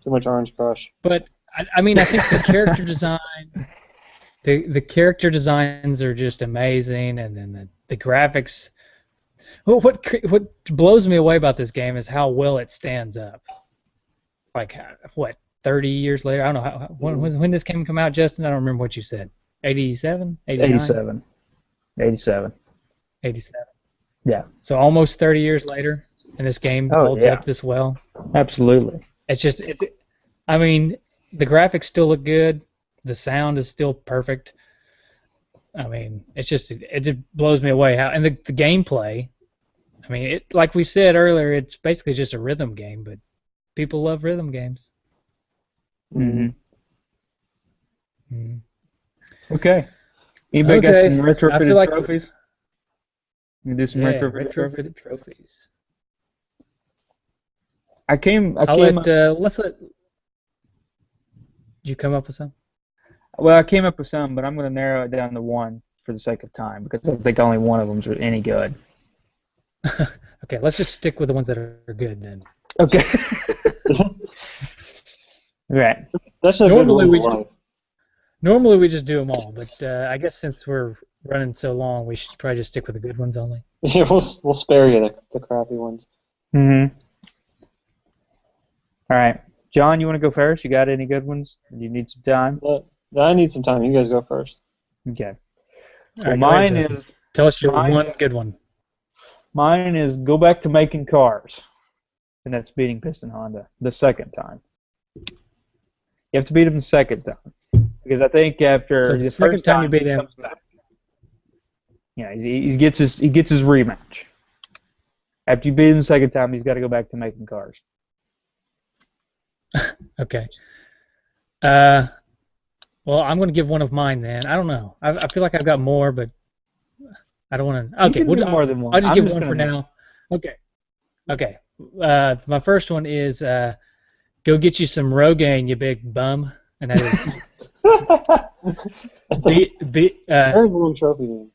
too much Orange Crush. But I mean, I think the character design, the character designs are just amazing, and then the graphics. Well, what blows me away about this game is how well it stands up. Like what, 30 years later? I don't know when this game come out, Justin. I don't remember what you said. 87, 89? 87. Yeah. So almost 30 years later, and this game holds up this well. Absolutely. I mean, the graphics still look good. The sound is still perfect. I mean, it just blows me away how, and the gameplay. I mean, like we said earlier, it's basically just a rhythm game, but people love rhythm games. Mm-hmm. Mm-hmm. Okay. Anybody got some retrofitted trophies? You do some retrofitted trophies. Let's let. Did you come up with some? Well, I came up with some, but I'm going to narrow it down to one for the sake of time because I think only one of them's any good. Okay, let's just stick with the ones that are good then. Okay. Right. That's a good one. Normally we just do them all, but I guess since we're running so long, we should probably just stick with the good ones only. Yeah, we'll spare you the crappy ones. Mm-hmm. All right. John, you want to go first? You got any good ones? You need some time? I need some time. You guys go first. Okay. Well, mine is Tell us your Mine- one good one. Mine is go back to making cars, and that's beating Piston Honda the second time. You have to beat him the second time because I think after So the first second time you beat he him- comes back. Yeah, he gets his rematch. After you beat him the second time, he's got to go back to making cars. Okay. Well, I'm going to give one of mine then. I don't know. I feel like I've got more, but I don't want to. Okay, can do more than one. I'll just I'm give just one for gonna- now. Okay. My first one is go get you some Rogaine, you big bum, and that is That's a very long trophy name.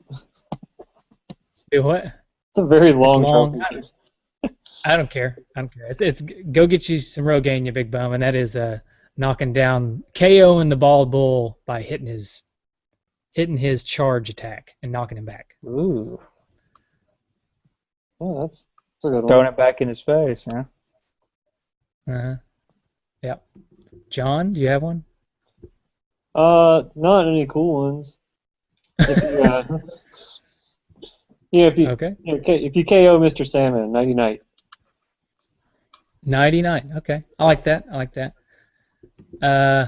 be what? It's a very long long. trophy name. I don't care. It's go get you some Rogaine, you big bum, and that is knocking down KOing the bald bull by hitting his charge attack and knocking him back. Ooh, Oh, that's a good one. throwing it back in his face, huh? Uh-huh. Yep. John, do you have one? Not any cool ones. If you, Okay. if you KO Mr. Salmon, nighty night. 99. Okay. I like that. All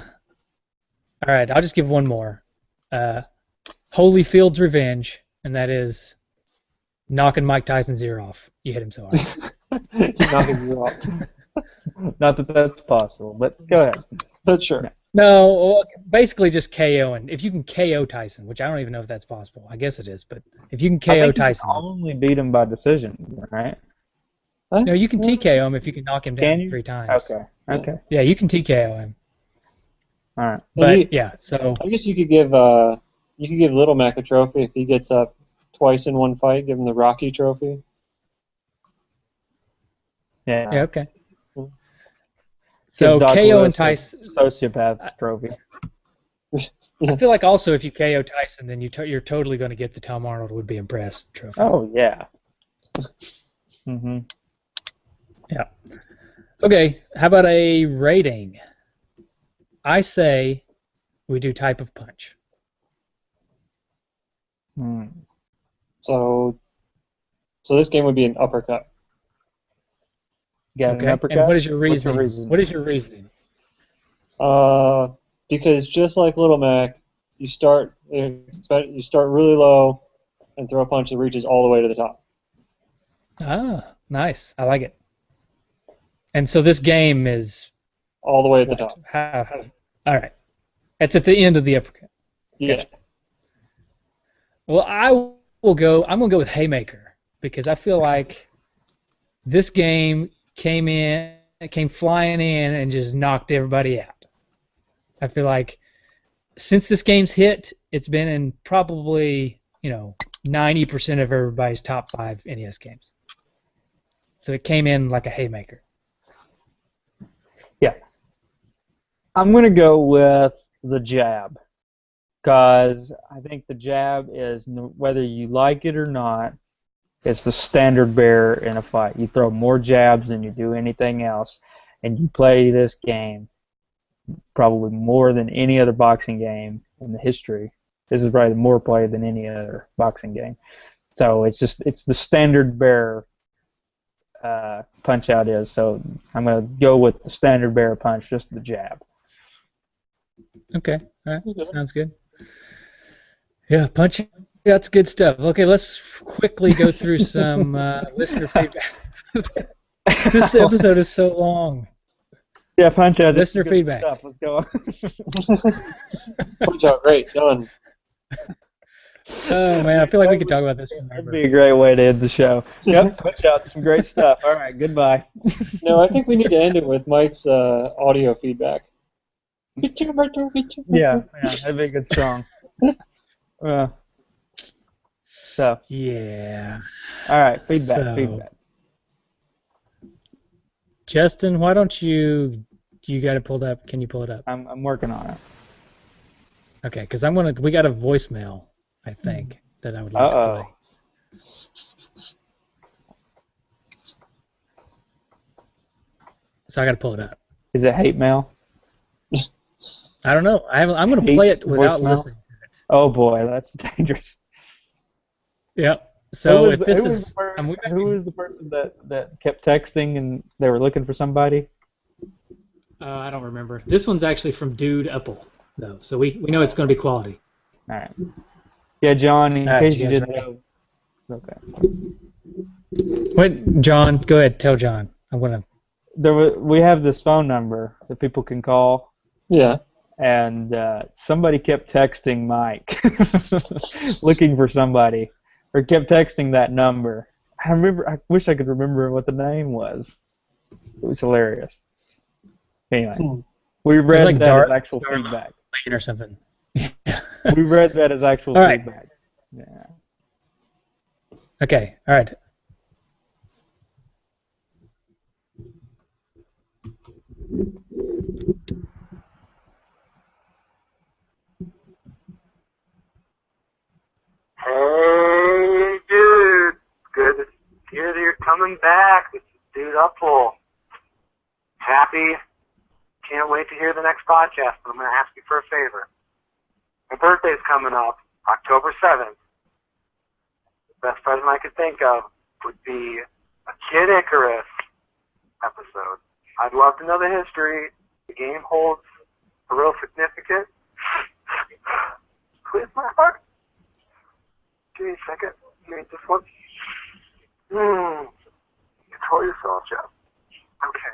right. I'll just give one more. Holyfield's Revenge, and that is knocking Mike Tyson's ear off. You hit him so hard. You're knocking you off. Not that that's possible, but go ahead. But sure. No, well, basically just KOing. If you can KO Tyson, which I don't even know if that's possible. I guess it is, but if you can I KO think you Tyson, can only beat him by decision, right? no, you can TKO him if you can knock him Can down you? 3 times. Okay. Yeah, you can TKO him. All right. But yeah, so I guess you could give Little Mac a trophy if he gets up twice in one fight. Give him the Rocky trophy. Yeah. yeah, okay. So Give Doc KO and Lewis a Tyson. sociopath trophy. I feel like also if you KO Tyson, then you're totally going to get the Tom Arnold would be impressed trophy. Oh yeah. Mm-hmm. Yeah. Okay, how about a rating? I say we do type of punch. Hmm. So this game would be an uppercut. You got an Okay. uppercut? And what is your What's reasoning? your reason? What is your reasoning? Because just like Little Mac, you start really low and throw a punch that reaches all the way to the top. Ah, nice. I like it. And so this game is All the way at the what? top. All right. It's at the end of the uppercut. Yeah. Well, I'm going to go with Haymaker because I feel like this game came flying in and just knocked everybody out. I feel like since this game's hit, it's been in probably, 90% of everybody's top 5 NES games. So it came in like a haymaker. Yeah. I'm going to go with the jab because I think the jab is, whether you like it or not, it's the standard bearer in a fight. You throw more jabs than you do anything else, and you play this game probably more than any other boxing game in the history. This is probably more played than any other boxing game. So it's the standard bearer punch out is. So I'm going to go with the standard bearer punch, just the jab. Okay, all right, sounds good. Yeah, punch. That's good stuff. Okay, let's quickly go through some listener feedback. This episode is so long. Yeah, punch out. Listener feedback. Stuff. Let's go. Punch out, great, done. Oh man, I feel like we could talk about this That'd forever. be a great way to end the show. Yep, punch out. Some great stuff. All right, goodbye. No, I think we need to end it with Mike's audio feedback. Yeah, that'd be a good song. So, Yeah. all right, feedback. So- Justin, why don't you got it pulled up? Can you pull it up? I'm working on it. Okay, because we got a voicemail, I think, that I would like to Uh-oh. play. So I got to pull it up. Is it hate mail? I don't know. I'm going to play it without voicemail? listening to it. Oh boy, that's dangerous. Yep. Who So was if the, this who was is, the person, we who was the person that kept texting and they were looking for somebody? I don't remember. This one's actually from Dude Apple, though, so we know it's Oh, going to be quality. all right. Yeah, John. All In right, case you you guys didn't ready? know. Okay. Wait, John, go ahead. Tell John. I'm gonna. We have this phone number that people can call, Yeah. and somebody kept texting Mike, looking for somebody, or kept texting that number. I remember. I wish I could remember what the name was. It was hilarious. Anyway, Hmm. we It was read like that as Darla actual feedback. Lane or something. We read that as actual All right. feedback. Yeah. Okay. All right. Hey, dude. Good to hear that you're coming back. This is Dude Upfull. Happy. Can't wait to hear the next podcast, but I'm going to ask you for a favor. My birthday's coming up, October 7th. The best present I could think of would be a Kid Icarus episode. I'd love to know the history. The game holds a real significance. Please, my heart. Give me a second. Give me this one. Control yourself, Jeff. Okay.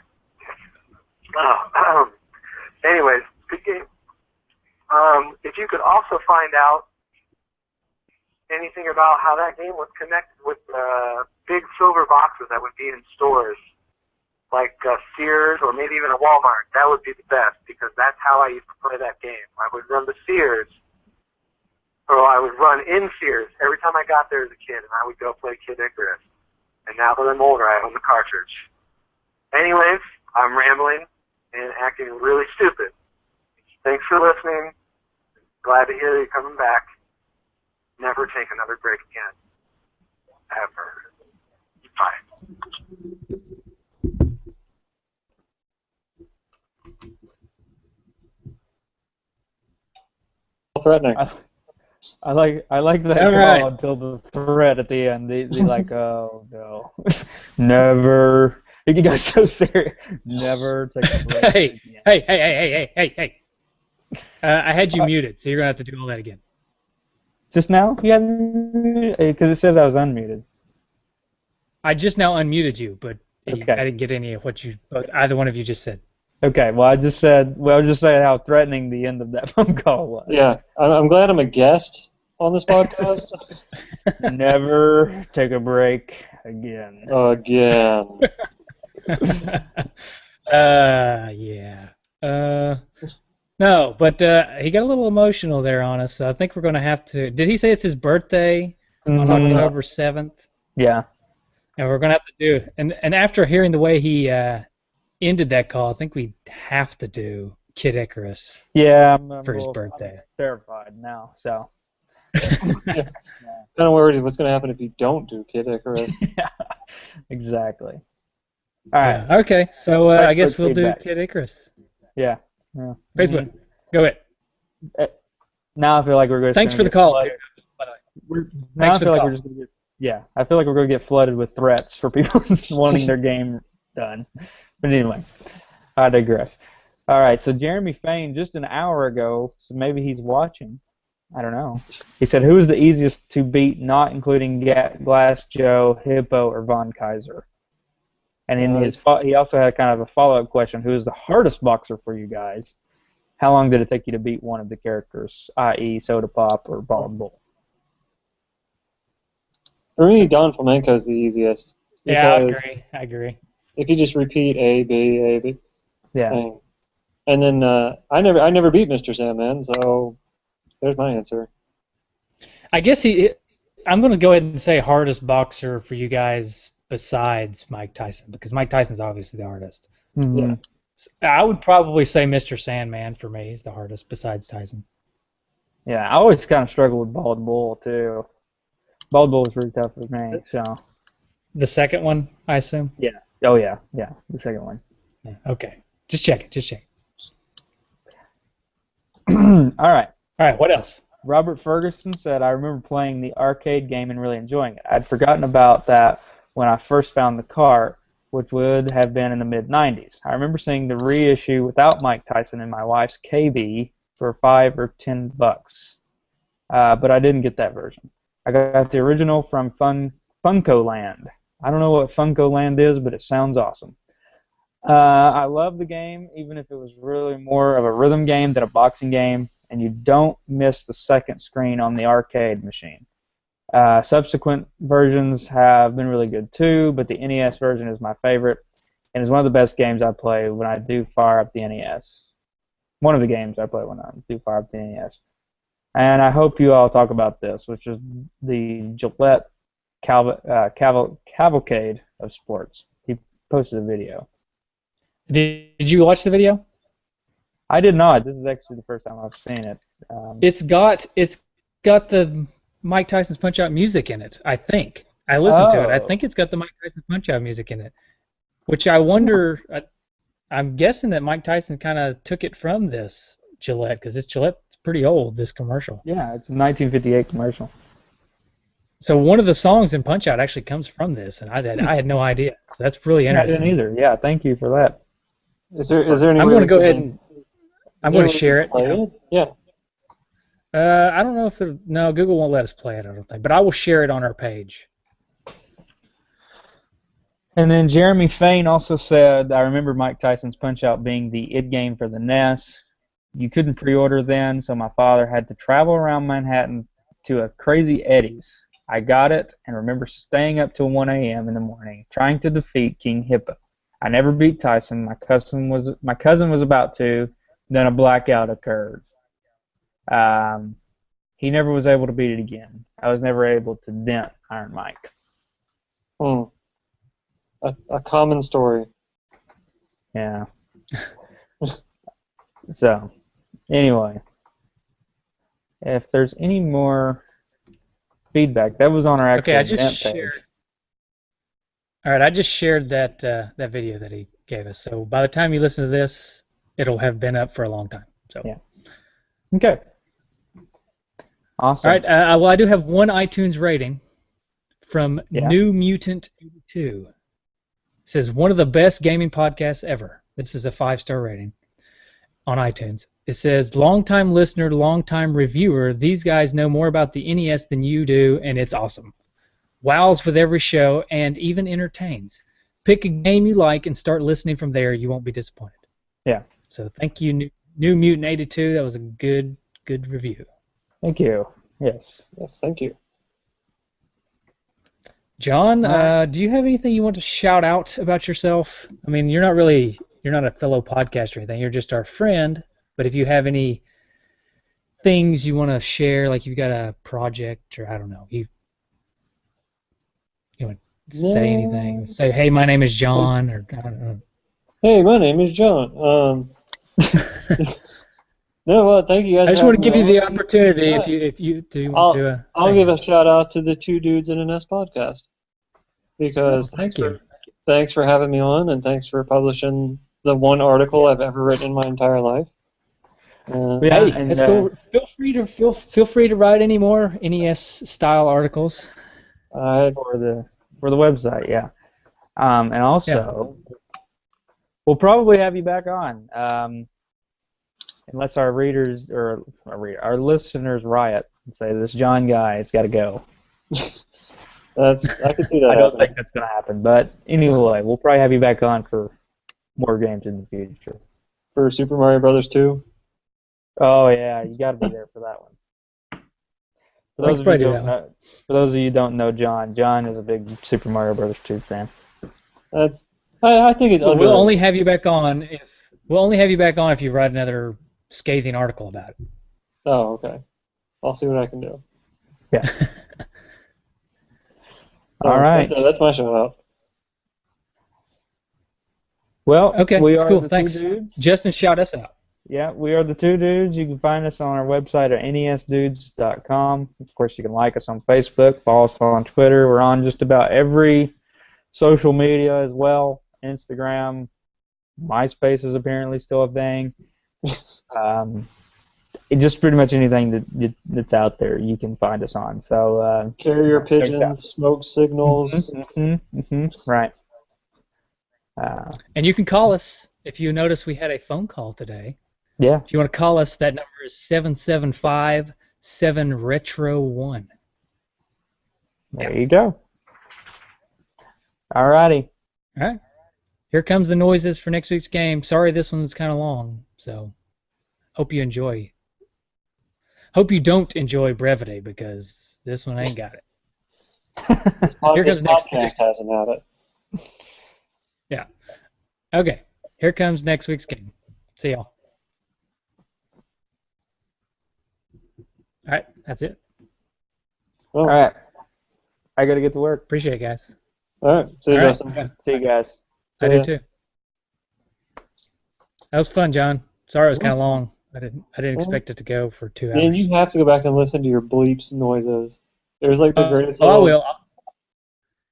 Anyways, good game. If you could also find out anything about how that game was connected with big silver boxes that would be in stores, like Sears or maybe even a Walmart, that would be the best, because that's how I used to play that game. I would run the Sears, or I would run in Sears every time I got there as a kid, and I would go play Kid Icarus. And now that I'm older, I own the cartridge. Anyways, I'm rambling and acting really stupid. Thanks for listening. Glad to hear that you're coming back. Never take another break again. Ever. Bye. Threatening. I like that All call right. until the threat at the end. They like, oh no, never. You got so serious. Never take a break Hey, again. hey. I had you muted, so you're gonna have to do all that again. Just now? You had because it said I was unmuted. I just now unmuted you, but Okay. I didn't get any of what either one of you just said. Okay. Well, I just said how threatening the end of that phone call was. Yeah. I'm glad I'm a guest on this podcast. Never take a break again. Again. Yeah. No, but he got a little emotional there on us. So I think we're going to have to. Did he say it's his birthday on Mhm. October 7th? Yeah. And we're going to have to do. And after hearing the way he ended that call, I think we have to do Kid Icarus Yeah. I'm for his I'm birthday. terrified now. So. Kind of worried what's going to happen if you don't do Kid Icarus. Yeah. Exactly. All right. Yeah, okay, so I guess we'll feedback. do Kid Icarus. Yeah. Yeah. Facebook. Go ahead. Now I feel like we're just Thanks gonna for the get call. flooded. Now Thanks I for feel the like call. we're just gonna get I feel like we're gonna get flooded with threats for people wanting their game done. But anyway, I digress. All right, so Jeremy Fain just an hour ago, so maybe he's watching. I don't know. He said, "Who is the easiest to beat, not including Glass Joe, Hippo, or Von Kaiser?" And in he also had kind of a follow-up question: Who is the hardest boxer for you guys? How long did it take you to beat one of the characters, i.e., Soda Pop or Bald Bull? For me, Don Flamenco is the easiest. Yeah, I Because agree. if you just repeat A, B, Yeah. and then I never beat Mr. Sandman, so there's my answer. I guess I'm going to go ahead and say hardest boxer for you guys besides Mike Tyson, because Mike Tyson's obviously the hardest. Mm-hmm. Yeah. I would probably say Mr. Sandman for me is the hardest besides Tyson. Yeah, I always kind of struggle with Bald Bull, too. Bald Bull was really tough for me, so. The second one, I assume? Yeah. Oh, yeah, the second one. Yeah. Okay. Just check it. All right. All right, what else? Robert Ferguson said, I remember playing the arcade game and really enjoying it. I'd forgotten about that when I first found the cart, which would have been in the mid-90s. I remember seeing the reissue without Mike Tyson in my wife's KB for $5 or $10, but I didn't get that version. I got the original from Funko Land. I don't know what Funko Land is, but it sounds awesome. I love the game, even if it was really more of a rhythm game than a boxing game, and you don't miss the second screen on the arcade machine. Subsequent versions have been really good too, but the NES version is my favorite, and is one of the best games I play when I do fire up the NES. One of the games I play when I do fire up the NES. And I hope you all talk about this, which is the Gillette cavalcade of sports. He posted a video. Did you watch the video? I did not. This is actually the first time I've seen it. It's got the Mike Tyson's Punch Out music in it, I think. I listened to it. I think it's got the Mike Tyson's Punch Out music in it, which I wonder. I'm guessing that Mike Tyson kind of took it from this Gillette, because this Gillette's pretty old, this commercial. Yeah, it's a 1958 commercial. So one of the songs in Punch Out actually comes from this, and I had no idea. So that's really interesting. I didn't either. Yeah, thank you for that. Is there any? I'm going to go ahead and I'm going to share it. Yeah. I don't know if no, Google won't let us play it, I don't think, but I will share it on our page. And then Jeremy Fain also said, I remember Mike Tyson's Punch-Out being the id game for the NES. You couldn't pre-order then, so my father had to travel around Manhattan to a Crazy Eddie's. I got it and remember staying up till 1 a.m. in the morning trying to defeat King Hippo. I never beat Tyson. My cousin was about to. Then a blackout occurred. He never was able to beat it again. I was never able to dent Iron Mike. A common story. Yeah. So, anyway, if there's any more feedback, that was on our actual event page. All right, I just shared that video that he gave us. So by the time you listen to this, it'll have been up for a long time. So yeah. Okay. Awesome. All right. Well, I do have one iTunes rating from New Mutant 82. It says one of the best gaming podcasts ever. This is a 5-star rating on iTunes. It says longtime listener, longtime reviewer. These guys know more about the NES than you do, and it's awesome. Wows with every show and even entertains. Pick a game you like and start listening from there. You won't be disappointed. Yeah. So thank you, New Mutant 82. That was a good review. Thank you. Yes. Yes, thank you. John, do you have anything you want to shout out about yourself? I mean, you're not a fellow podcaster or anything. You're just our friend. But if you have any things you want to share, like you've got a project or I don't know, you want to say anything? Say, hey, my name is John, or I don't know. Hey, my name is John. No, well, thank you guys. I just want to give you the opportunity if you do want to. I'll give a shout out to the Two Dudes in an S podcast because thanks for having me on, and thanks for publishing the one article I've ever written in my entire life. Hey, that's cool. Feel free to write any more NES style articles for the website. Yeah, and also we'll probably have you back on. Unless our readers or our listeners riot and say this John guy has got to go. I can see that. I don't think that's going to happen, but anyway, we'll probably have you back on for more games in the future. For Super Mario Brothers 2. Oh yeah, you got to be there for that one. For those of you who don't know John is a big Super Mario Brothers 2 fan. I think it's. So we'll only have you back on if you write another scathing article about it. Oh, okay. I'll see what I can do. Yeah. All right. That's my shout out. Well, okay, we are cool. the Thanks. Two Dudes. Justin, shout us out. Yeah, we are the Two Dudes. You can find us on our website at nesdudes.com. Of course, you can like us on Facebook, follow us on Twitter. We're on just about every social media as well. Instagram, MySpace is apparently still a thing. just pretty much anything that's out there you can find us on. So Carrier check us out. pigeons, smoke signals. Right. And you can call us if you notice we had a phone call today. Yeah. If you want to call us, that number is 775-7-RETRO-1. There you go. All righty. All right. Here comes the noises for next week's game. Sorry this one's kind of long, so hope you enjoy. Hope you don't enjoy brevity because this one ain't got it. Here This comes next podcast hasn't had it. Yeah. Okay. Here comes next week's game. See y'all. All right. That's it. Well, All right. I got to get to work. Appreciate it, guys. all right. See you, All right. Justin. Yeah, See you guys. I Yeah. do too. That was fun, John. Sorry it was kind of long. I didn't expect it to go for 2 hours. Man, you have to go back and listen to your bleeps noises. There's like the greatest Oh, I little, will.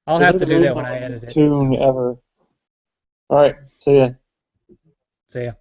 I'll there's have like to the do that greatest when I little edit it. tune So, ever. All right. See ya. see ya.